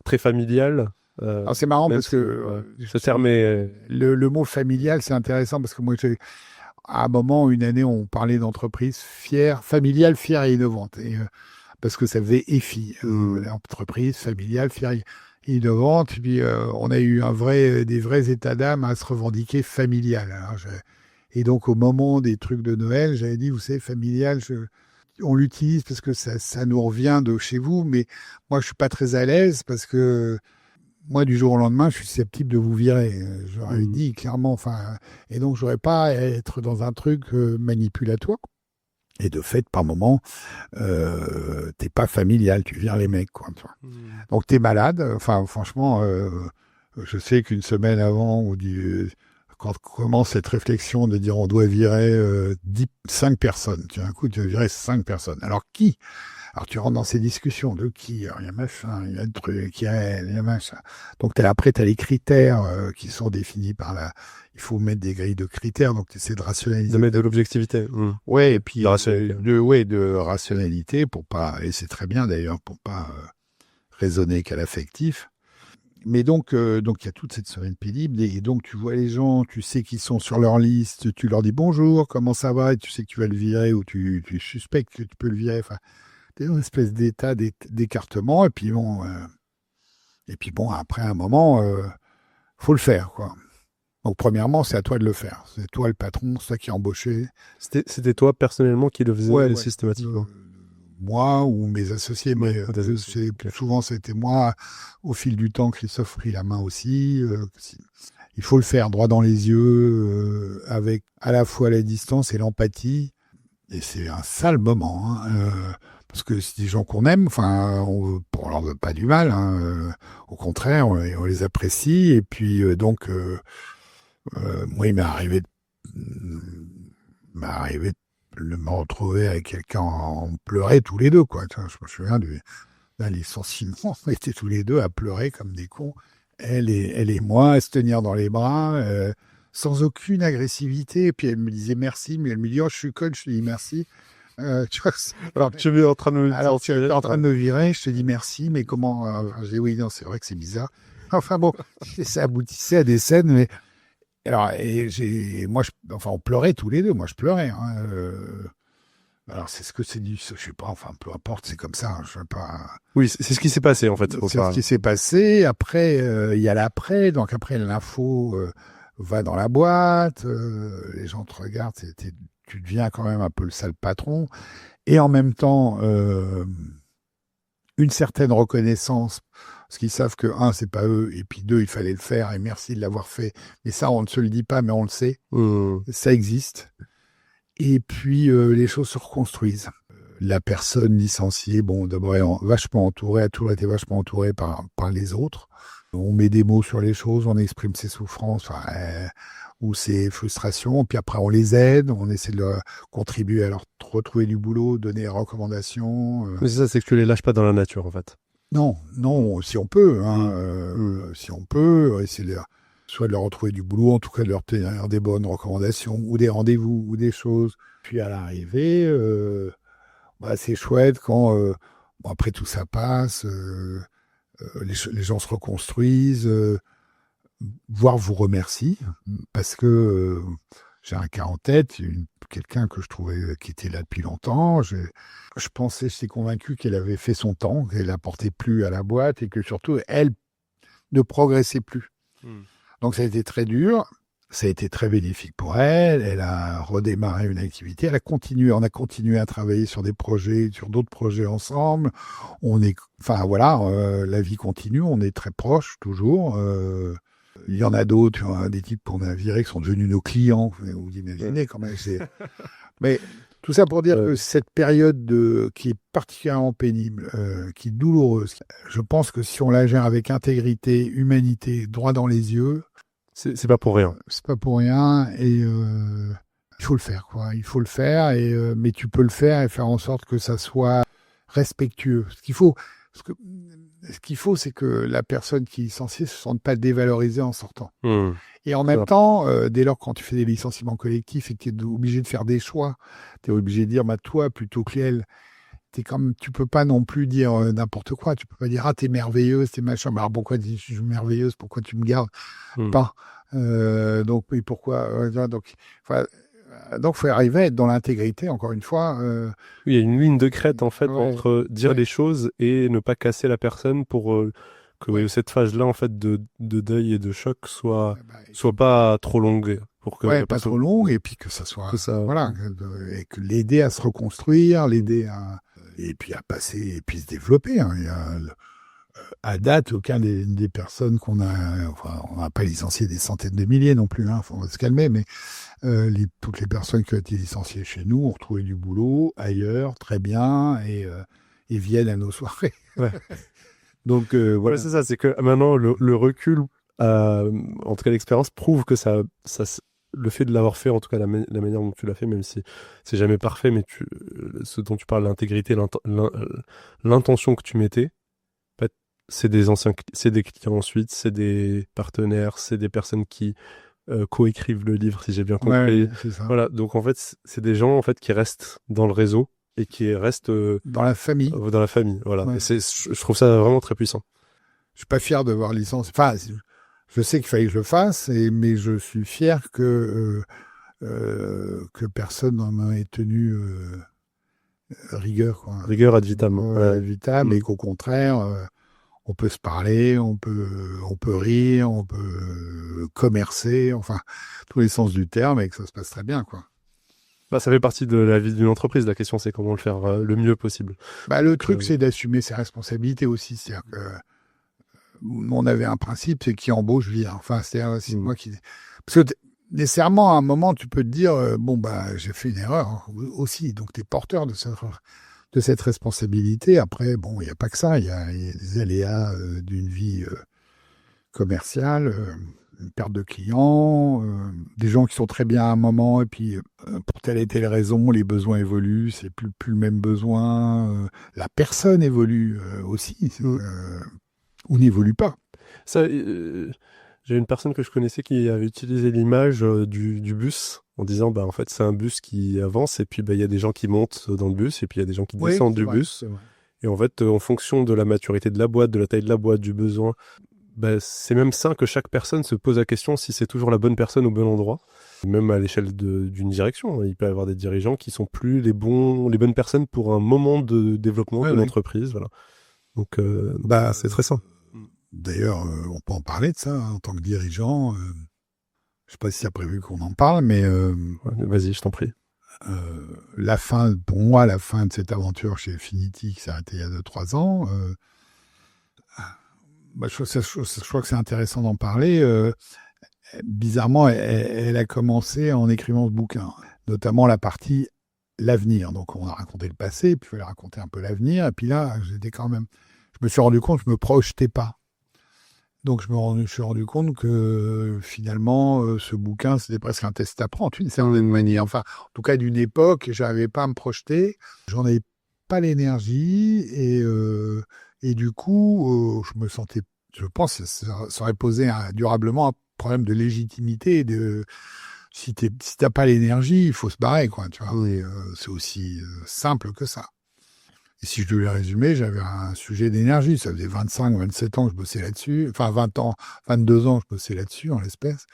Speaker 2: très familiale.
Speaker 1: Alors c'est marrant parce que
Speaker 2: ce terme est...
Speaker 1: le mot familial, c'est intéressant parce que moi, à un moment, une année, on parlait d'entreprise familiale, fière et innovante. Et, parce que ça faisait EFI, l'entreprise familiale, fière et innovante. Puis on a eu des vrais états d'âme à se revendiquer familial. Alors, et donc au moment des trucs de Noël, j'avais dit, vous savez, familial, on l'utilise parce que ça nous revient de chez vous, mais moi je suis pas très à l'aise parce que moi, du jour au lendemain, je suis susceptible de vous virer. J'aurais dit clairement, et donc j'aurais pas à être dans un truc manipulatoire. Et de fait, par moment, t'es pas familial, tu vires les mecs, quoi. Donc t'es malade. Enfin, franchement, je sais qu'une semaine avant, quand commence cette réflexion de dire on doit virer 5 personnes, tu dois virer 5 personnes. Alors qui ? Alors, tu rentres dans ces discussions de qui, il y a machin, il y a le truc, il y a machin. Donc, après, tu as les critères qui sont définis il faut mettre des grilles de critères, donc tu essaies de rationaliser.
Speaker 2: De mettre de l'objectivité.
Speaker 1: Ouais, et puis de rationalité pour pas, et c'est très bien d'ailleurs, pour pas raisonner qu'à l'affectif. Mais donc il y a toute cette semaine pénible et donc tu vois les gens, tu sais qu'ils sont sur leur liste, tu leur dis bonjour, comment ça va, et tu sais que tu vas le virer ou tu suspectes que tu peux le virer. Enfin, t'es dans une espèce d'état d'écartement et puis bon, après un moment, faut le faire, quoi. Donc premièrement, c'est à toi de le faire. C'est toi le patron, c'est toi qui es embauché.
Speaker 2: C'était toi personnellement qui le faisais
Speaker 1: Ouais.
Speaker 2: systématiquement.
Speaker 1: Moi ou mes associés, mais
Speaker 2: Ouais, tes associés, ok.
Speaker 1: souvent c'était moi. Au fil du temps, Christophe prit la main aussi. Il faut le faire droit dans les yeux, avec à la fois la distance et l'empathie. Et c'est un sale moment, hein, parce que c'est des gens qu'on aime. Enfin, on leur veut pas du mal, hein, au contraire, on les apprécie. Et puis moi, il m'est arrivé de me retrouver avec quelqu'un en pleurer tous les deux, quoi. Je me souviens d'un licenciement, on était tous les deux à pleurer comme des cons. Elle et moi, à se tenir dans les bras, sans aucune agressivité. Et puis elle me disait merci, mais elle me dit oh je suis conne, je te dis merci. Tu vois,
Speaker 2: Alors tu es en train de me
Speaker 1: alors tu es en train de me virer, je te dis merci, mais comment je dis oui non c'est vrai que c'est bizarre. Enfin bon, ça aboutissait à des scènes, mais alors on pleurait tous les deux. Moi je pleurais. Hein, alors c'est ce que c'est du, je sais pas. Enfin peu importe, c'est comme ça. Hein, je sais pas.
Speaker 2: Oui, c'est ce qui s'est passé en fait.
Speaker 1: C'est ce qui s'est passé. Après, il y a l'après. Donc après, l'info va dans la boîte. Les gens te regardent. Tu deviens quand même un peu le sale patron. Et en même temps, une certaine reconnaissance. Parce qu'ils savent que, un, c'est pas eux. Et puis deux, il fallait le faire. Et merci de l'avoir fait. Mais ça, on ne se le dit pas, mais on le sait. Ça existe. Et puis, les choses se reconstruisent. La personne licenciée, bon, d'abord, a toujours été vachement entourée par les autres. On met des mots sur les choses, on exprime ses souffrances ou ses frustrations, puis après on les aide, on essaie de leur contribuer à leur retrouver du boulot, donner des recommandations.
Speaker 2: Mais c'est ça, c'est que tu les lâches pas dans la nature en fait.
Speaker 1: Non, si on peut, si on peut, essayer soit de leur retrouver du boulot, en tout cas de leur tenir des bonnes recommandations, ou des rendez-vous, ou des choses. Puis à l'arrivée, c'est chouette quand, après tout ça passe, les gens se reconstruisent, voire vous remercient, parce que j'ai un cas en tête, quelqu'un que je trouvais qui était là depuis longtemps. Je pensais, j'étais convaincu qu'elle avait fait son temps, qu'elle n'apportait plus à la boîte et que surtout, elle ne progressait plus. Donc ça a été très dur. Ça a été très bénéfique pour elle. Elle a redémarré une activité. On a continué à travailler sur d'autres projets ensemble. La vie continue. On est très proches toujours. Il y en a d'autres, des types qu'on a virés qui sont devenus nos clients. Vous imaginez quand même. Mais tout ça pour dire que cette période qui est particulièrement pénible, qui est douloureuse, je pense que si on la gère avec intégrité, humanité, droit dans les yeux,
Speaker 2: c'est pas pour rien.
Speaker 1: C'est pas pour rien et il faut le faire, quoi. Il faut le faire mais tu peux le faire et faire en sorte que ça soit respectueux. Ce qu'il faut, c'est que la personne qui est licenciée se sente pas dévalorisée en sortant. Et en même temps, dès lors quand tu fais des licenciements collectifs et que tu es obligé de faire des choix, tu es obligé de dire toi plutôt que elle. Tu peux pas non plus dire n'importe quoi. Tu peux pas dire t'es merveilleuse, t'es machin. Alors pourquoi je suis merveilleuse? Pourquoi tu me gardes pas? Donc oui, pourquoi? Donc faut arriver à être dans l'intégrité. Encore une fois.
Speaker 2: Oui, il y a une ligne de crête en fait entre dire les choses et ne pas casser la personne pour que cette phase-là en fait de deuil et de choc soit pas trop longue. Pour que
Speaker 1: pas trop longue et puis que ça soit et que l'aider à se reconstruire, l'aider et puis à passer et puis se développer. Hein. À date, aucun des personnes on n'a pas licencié des centaines de milliers non plus, faut se calmer, mais toutes les personnes qui ont été licenciées chez nous ont retrouvé du boulot ailleurs, très bien, et viennent à nos soirées.
Speaker 2: Ouais.
Speaker 1: Donc voilà.
Speaker 2: C'est ça, c'est que maintenant le recul, en tout cas l'expérience, prouve que ça le fait de l'avoir fait, en tout cas la manière dont tu l'as fait, même si c'est jamais parfait, mais ce dont tu parles, l'intégrité, l'intention que tu mettais, en fait, c'est des clients ensuite, c'est des partenaires, c'est des personnes qui co-écrivent le livre, si j'ai bien compris.
Speaker 1: Ouais, c'est ça.
Speaker 2: Voilà, donc en fait, c'est des gens en fait qui restent dans le réseau et qui restent
Speaker 1: dans la famille.
Speaker 2: Voilà.
Speaker 1: Ouais.
Speaker 2: Et je trouve ça vraiment très puissant.
Speaker 1: je suis pas fier de avoir licencié. Enfin, je sais qu'il fallait que je le fasse, mais je suis fier que personne n'en ait tenu rigueur, quoi.
Speaker 2: Rigueur ad vitam.
Speaker 1: Ad vitam, et qu'au contraire, on peut se parler, on peut rire, on peut commercer, enfin, tous les sens du terme, et que ça se passe très bien, quoi.
Speaker 2: Bah, ça fait partie de la vie d'une entreprise. La question, c'est comment le faire le mieux possible.
Speaker 1: Le truc, c'est d'assumer ses responsabilités aussi. C'est-à-dire que on avait un principe, c'est qui embauche vire. Enfin, c'est moi qui... Parce que nécessairement, à un moment, tu peux te dire, j'ai fait une erreur aussi. Donc, tu es porteur de cette responsabilité. Après, bon, il n'y a pas que ça. Il y a des aléas d'une vie commerciale, une perte de clients, des gens qui sont très bien à un moment, et puis pour telle et telle raison, les besoins évoluent, c'est plus le même besoin. La personne évolue aussi, ou n'évolue pas.
Speaker 2: Ça, j'ai une personne que je connaissais qui avait utilisé l'image du bus en disant en fait c'est un bus qui avance et puis il y a des gens qui montent dans le bus et puis il y a des gens qui descendent du bus. Et en fait, en fonction de la maturité de la boîte, de la taille de la boîte, du besoin, c'est même sain que chaque personne se pose la question si c'est toujours la bonne personne au bon endroit. Même à l'échelle d'une direction, il peut y avoir des dirigeants qui sont plus les bonnes personnes pour un moment de développement de l'entreprise. Voilà. Donc, c'est très sain.
Speaker 1: D'ailleurs, on peut en parler de ça en tant que dirigeant. Je sais pas si tu as prévu qu'on en parle, mais...
Speaker 2: Vas-y, je t'en prie.
Speaker 1: Pour moi, la fin de cette aventure chez Affinity, qui s'est arrêtée il y a 2-3 ans, je crois que c'est intéressant d'en parler. Bizarrement, elle a commencé en écrivant ce bouquin, notamment la partie l'avenir. Donc, on a raconté le passé, puis il fallait raconter un peu l'avenir. Et puis là, je me suis rendu compte que je me projetais pas. Donc, je me suis rendu compte que finalement, ce bouquin, c'était presque un test à prendre, d'une certaine manière. Enfin, en tout cas, d'une époque, je n'arrivais pas à me projeter. J'en avais pas l'énergie. Et du coup, je pense que ça aurait posé durablement un problème de légitimité. Si t'as pas l'énergie, il faut se barrer, quoi. Tu vois, c'est aussi simple que ça. Et si je devais résumer, j'avais un sujet d'énergie. Ça faisait 25, 27 ans que je bossais là-dessus. Enfin, 20 ans, 22 ans que je bossais là-dessus, en l'espèce.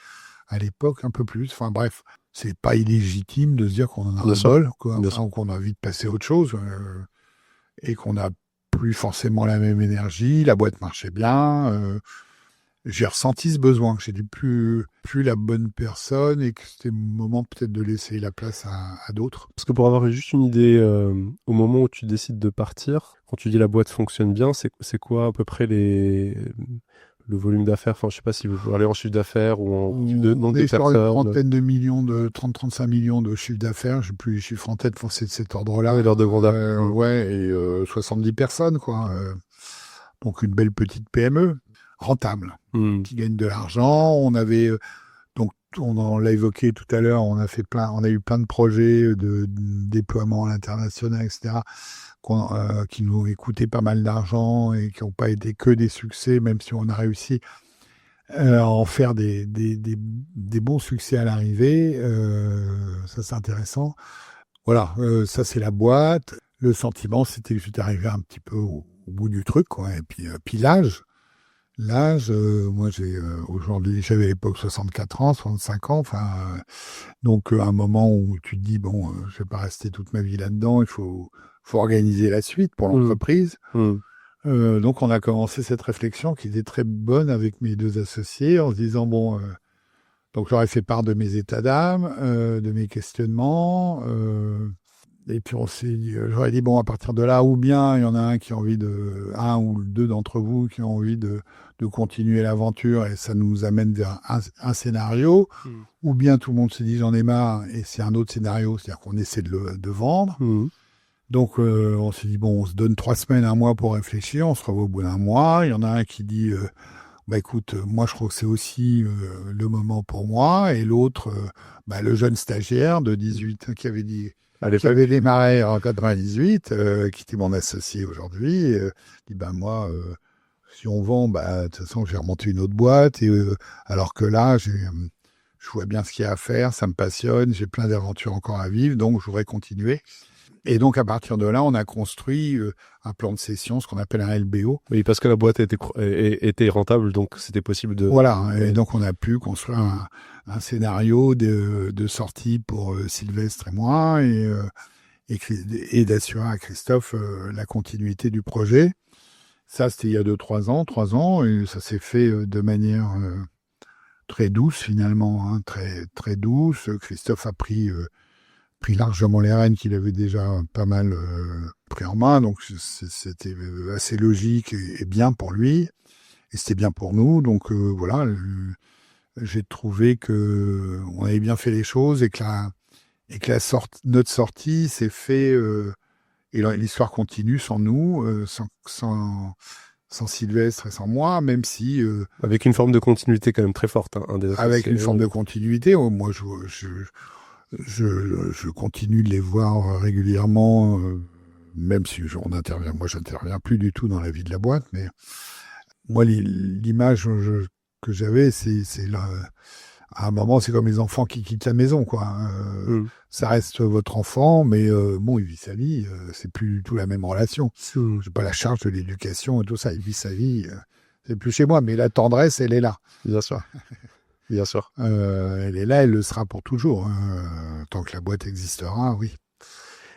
Speaker 1: À l'époque, un peu plus. Enfin, bref, c'est pas illégitime de se dire qu'on en a ras-le-bol, quoi. Enfin, qu'on a envie de passer à autre chose. Et qu'on n'a plus forcément la même énergie. La boîte marchait bien. J'ai ressenti ce besoin, que j'étais plus la bonne personne et que c'était le moment peut-être de laisser la place à d'autres.
Speaker 2: Parce que pour avoir juste une idée, au moment où tu décides de partir, quand tu dis la boîte fonctionne bien, c'est quoi à peu près le volume d'affaires? Enfin, je sais pas si vous parlez en chiffre d'affaires ou en nombre de personnes.
Speaker 1: Une trentaine de millions, 30-35 millions de chiffre d'affaires, je n'ai plus les chiffres en tête, c'est de cet ordre-là.
Speaker 2: Et l'ordre de grandeur.
Speaker 1: Et 70 personnes, quoi. Donc une belle petite PME. Rentable, qui gagne de l'argent. On avait on l'a évoqué tout à l'heure, on a eu plein de projets de déploiement à l'international, etc., qui nous ont coûté pas mal d'argent et qui n'ont pas été que des succès, même si on a réussi à en faire des bons succès à l'arrivée. Ça, c'est intéressant. Voilà, ça, c'est la boîte. Le sentiment, c'était que j'étais arrivé un petit peu au bout du truc, quoi. Et puis l'âge. Moi, aujourd'hui, j'avais à l'époque 64 ans, 65 ans, donc un moment où tu te dis, je vais pas rester toute ma vie là-dedans, il faut organiser la suite pour l'entreprise. Donc, on a commencé cette réflexion qui était très bonne avec mes deux associés, en se disant, donc j'aurais fait part de mes états d'âme, de mes questionnements, et puis j'aurais dit, à partir de là, ou bien il y en a un ou deux d'entre vous qui ont envie de continuer l'aventure et ça nous amène vers un scénario, ou bien tout le monde se dit j'en ai marre et c'est un autre scénario, c'est-à-dire qu'on essaie de vendre. Donc on s'est dit on se donne 3 semaines, 1 mois pour réfléchir, on se revoit au bout d'1 mois. Il y en a un qui dit écoute, moi je crois que c'est aussi le moment pour moi, et l'autre, le jeune stagiaire de 18 ans qui avait démarré en 98, qui était mon associé aujourd'hui, dit moi, si on vend, de toute façon, j'ai remonté une autre boîte, et alors que là, je vois bien ce qu'il y a à faire, ça me passionne, j'ai plein d'aventures encore à vivre, donc je voudrais continuer. Et donc, à partir de là, on a construit un plan de cession, ce qu'on appelle un LBO.
Speaker 2: Oui, parce que la boîte était rentable, donc c'était possible de...
Speaker 1: Voilà, et donc on a pu construire un scénario de sortie pour Sylvestre et moi, et d'assurer à Christophe la continuité du projet. Ça, c'était il y a 3 ans, et ça s'est fait de manière très douce finalement, hein, très, très douce. Christophe a pris largement les rênes qu'il avait déjà pas mal pris en main, donc c'était assez logique et bien pour lui, et c'était bien pour nous, donc voilà, j'ai trouvé que on avait bien fait les choses et que notre sortie s'est fait, et l'histoire continue sans nous, sans Sylvestre et sans moi, même si
Speaker 2: Avec une forme de continuité quand même très forte, hein, un des
Speaker 1: avec une forme de continuité. Moi, je continue de les voir régulièrement, même si moi, j'interviens plus du tout dans la vie de la boîte, mais moi, l'image que j'avais, c'est là, à un moment, c'est comme les enfants qui quittent la maison, quoi. Ça reste votre enfant, mais bon, il vit sa vie, c'est plus du tout la même relation. J'ai pas la charge de l'éducation et tout ça, il vit sa vie, c'est plus chez moi, mais la tendresse, elle est là.
Speaker 2: Bien sûr. Bien sûr.
Speaker 1: Elle est là, elle le sera pour toujours. Hein. Tant que la boîte existera, oui.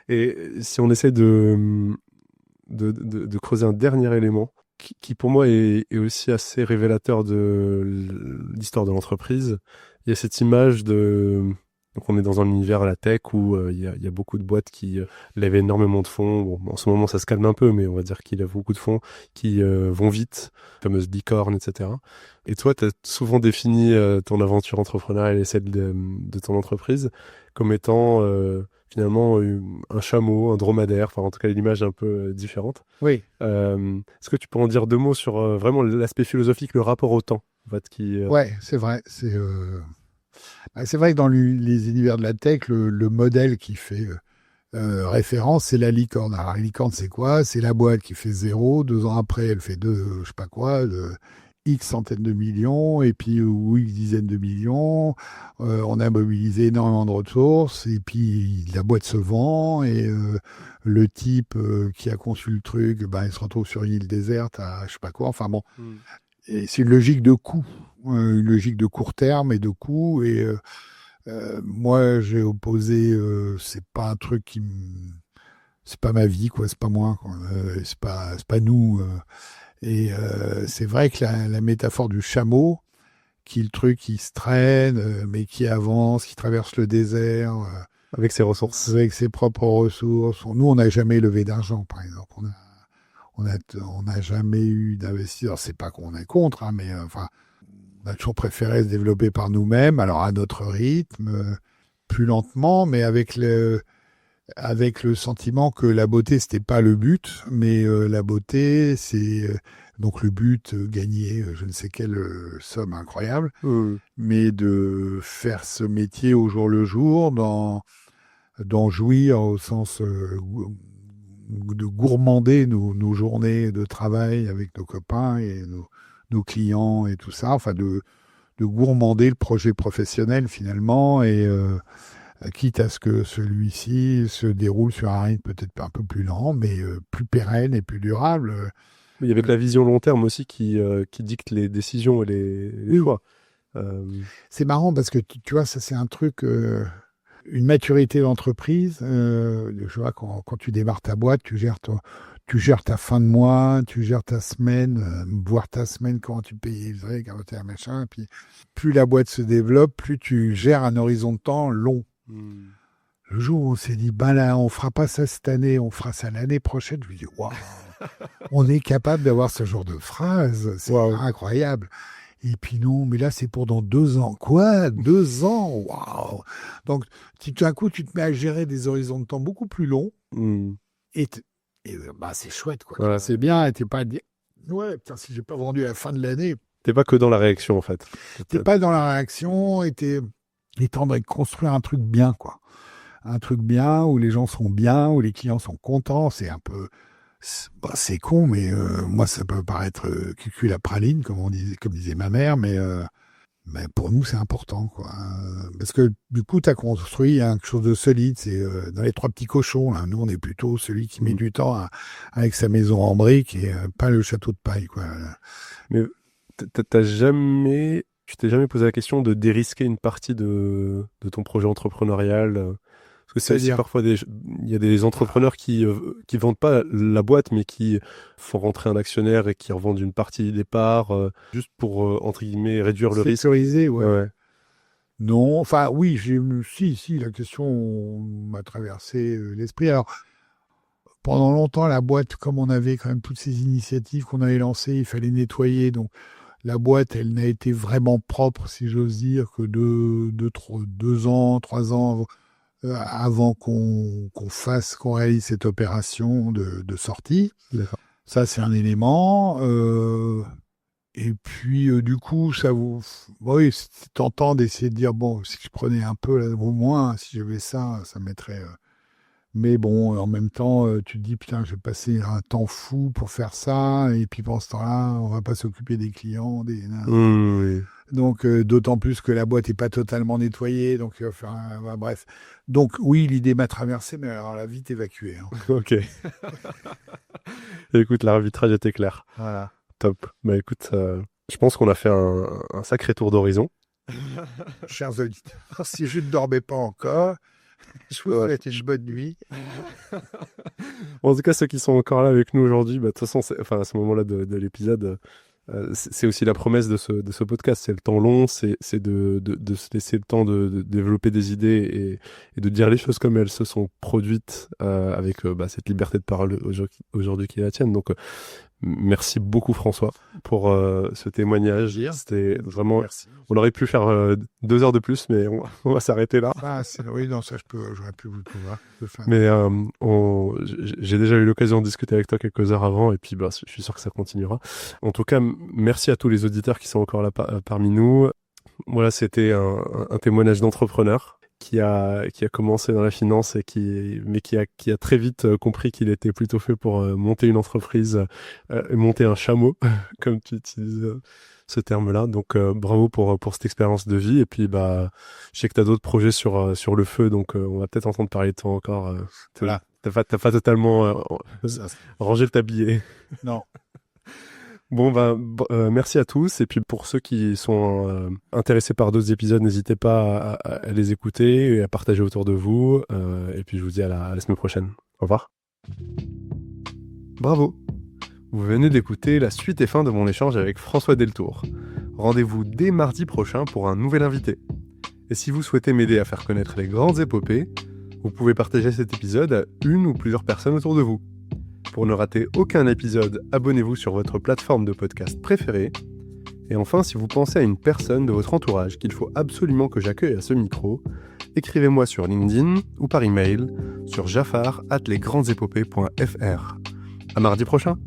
Speaker 2: Et si on essaie de creuser un dernier élément, qui pour moi est aussi assez révélateur de l'histoire de l'entreprise, il y a cette image donc on est dans un univers à la tech où il y a beaucoup de boîtes qui lèvent énormément de fonds. Bon, en ce moment, ça se calme un peu, mais on va dire qu'il y a beaucoup de fonds qui vont vite, fameuses licornes, etc. Et toi, tu as souvent défini ton aventure entrepreneuriale et celle de ton entreprise comme étant finalement un chameau, un dromadaire, enfin en tout cas une image un peu différente.
Speaker 1: Oui.
Speaker 2: Est-ce que tu peux en dire 2 mots sur vraiment l'aspect philosophique, le rapport au temps, en fait,
Speaker 1: Ouais, c'est vrai. C'est vrai que dans les univers de la tech, le modèle qui fait référence, c'est la licorne. Alors, la licorne, c'est quoi? C'est la boîte qui fait 0, 2 ans après, elle fait je sais pas quoi, X centaines de millions, et puis ou X dizaines de millions. On a mobilisé énormément de ressources, et puis la boîte se vend, et le type qui a conçu le truc, il se retrouve sur une île déserte à je sais pas quoi. Enfin bon, et c'est une logique de coût, une logique de court terme et de coût. Et moi, j'ai opposé, c'est pas un truc c'est pas ma vie, quoi. C'est pas moi, quoi. C'est pas nous. Et c'est vrai que la métaphore du chameau, qui est le truc qui se traîne, mais qui avance, qui traverse le désert,
Speaker 2: avec ses ressources,
Speaker 1: avec ses propres ressources. Nous, on n'a jamais levé d'argent, par exemple. On n'a jamais eu d'investisseurs. C'est pas qu'on est contre, hein, mais enfin, on a toujours préféré se développer par nous-mêmes, alors à notre rythme, plus lentement, mais avec le sentiment que la beauté, c'était pas le but, mais la beauté, c'est donc le but, gagner je ne sais quelle somme incroyable, mais de faire ce métier au jour le jour, d'en jouir au sens de gourmander nos journées de travail avec nos copains et nos clients et tout ça, enfin de gourmander le projet professionnel finalement, et quitte à ce que celui-ci se déroule sur un rythme peut-être un peu plus lent, mais plus pérenne et plus durable.
Speaker 2: Il y avait la vision long terme aussi qui dicte les décisions et les choix.
Speaker 1: C'est marrant parce que tu vois, ça c'est un truc, une maturité d'entreprise. Je vois, quand tu démarres ta boîte, tu gères ta fin de mois, tu gères ta semaine, voire ta semaine, comment tu payes les frais, comment tu machin. Et puis, plus la boîte se développe, plus tu gères un horizon de temps long. Le jour où on s'est dit, là, on fera pas ça cette année, on fera ça l'année prochaine, je me dis, waouh, on est capable d'avoir ce genre de phrase, c'est incroyable. Et puis non, mais là, c'est pour dans 2 ans. Quoi? 2 ans? Waouh! Donc, tout d'un coup, tu te mets à gérer des horizons de temps beaucoup plus longs. Et c'est chouette, quoi.
Speaker 2: Voilà.
Speaker 1: C'est bien, t'es pas à dire, ouais, putain, si j'ai pas vendu à la fin de l'année.
Speaker 2: T'es pas que dans la réaction, en fait.
Speaker 1: T'es pas dans la réaction, et t'es en train de construire un truc bien, quoi. Un truc bien, où les gens sont bien, où les clients sont contents. C'est un peu... c'est con, mais moi, ça peut paraître cucul à praline, comme disait ma mère, mais Ben, pour nous, c'est important, quoi. Parce que du coup, tu as construit quelque chose de solide. C'est dans les 3 petits cochons. Là. Nous, on est plutôt celui qui met du temps avec sa maison en briques et pas le château de paille, quoi.
Speaker 2: Mais tu t'es jamais posé la question de dérisquer une partie de ton projet entrepreneurial? Parce que c'est aussi
Speaker 1: C'est-à-dire,
Speaker 2: parfois il y a des entrepreneurs qui vendent pas la boîte, mais qui font rentrer un actionnaire et qui revendent une partie des parts, juste pour, entre guillemets, réduire le risque.
Speaker 1: sécuriser, ouais.
Speaker 2: Ouais.
Speaker 1: Non, enfin, oui, si, la question m'a traversé l'esprit. Alors, pendant longtemps, la boîte, comme on avait quand même toutes ces initiatives qu'on avait lancées, il fallait nettoyer. Donc, la boîte, elle n'a été vraiment propre, si j'ose dire, que 2 ans, 3 ans avant qu'on réalise cette opération de sortie.
Speaker 2: D'accord.
Speaker 1: Ça, c'est un élément. Et puis, du coup, oui, c'est tentant d'essayer de dire, bon, si je prenais un peu, là, au moins, si j'avais ça, ça mettrait. Mais bon, en même temps, tu te dis, putain, je vais passer un temps fou pour faire ça. Et puis, pendant ce temps-là, on va pas s'occuper des clients.
Speaker 2: Oui.
Speaker 1: Donc, d'autant plus que la boîte n'est pas totalement nettoyée. Donc, bref. Donc, oui, l'idée m'a traversé, mais alors, la vite évacuée. Hein.
Speaker 2: Ok. Écoute, l'arbitrage était clair.
Speaker 1: Voilà.
Speaker 2: Top. Bah écoute, je pense qu'on a fait un sacré tour d'horizon.
Speaker 1: Chers auditeurs, si je ne dormais pas encore, je vous souhaite une bonne nuit.
Speaker 2: En tout cas, ceux qui sont encore là avec nous aujourd'hui, bah, de toute façon, à ce moment-là de l'épisode, c'est aussi la promesse de ce podcast. C'est le temps long, c'est de se laisser le temps de développer des idées et de dire les choses comme elles se sont produites avec cette liberté de parole aujourd'hui qui est la tienne. Donc, merci beaucoup François pour ce témoignage. C'était vraiment.
Speaker 1: Merci.
Speaker 2: On aurait pu faire 2 heures de plus, mais on va s'arrêter là.
Speaker 1: Oui, non, ça j'aurais pu vous le pouvoir.
Speaker 2: Mais j'ai déjà eu l'occasion de discuter avec toi quelques heures avant, et puis je suis sûr que ça continuera. En tout cas, merci à tous les auditeurs qui sont encore là parmi nous. Voilà, c'était un témoignage d'entrepreneur qui a commencé dans la finance et qui a très vite compris qu'il était plutôt fait pour monter une entreprise, monter un chameau, comme tu utilises ce terme-là. Donc bravo pour cette expérience de vie. Et puis je sais que tu as d'autres projets sur le feu, donc on va peut-être entendre parler de toi encore.
Speaker 1: Voilà.
Speaker 2: T'as pas totalement rangé le tablier.
Speaker 1: Non.
Speaker 2: Bon, merci à tous. Et puis pour ceux qui sont intéressés par d'autres épisodes, n'hésitez pas à les écouter et à partager autour de vous. Et puis je vous dis à la semaine prochaine. Au revoir. Bravo. Vous venez d'écouter la suite et fin de mon échange avec François Deltour. Rendez-vous dès mardi prochain pour un nouvel invité. Et si vous souhaitez m'aider à faire connaître les grandes épopées, vous pouvez partager cet épisode à une ou plusieurs personnes autour de vous. Pour ne rater aucun épisode, abonnez-vous sur votre plateforme de podcast préférée. Et enfin, si vous pensez à une personne de votre entourage qu'il faut absolument que j'accueille à ce micro, écrivez-moi sur LinkedIn ou par email sur jafar@lesgrandsépopées.fr. À mardi prochain!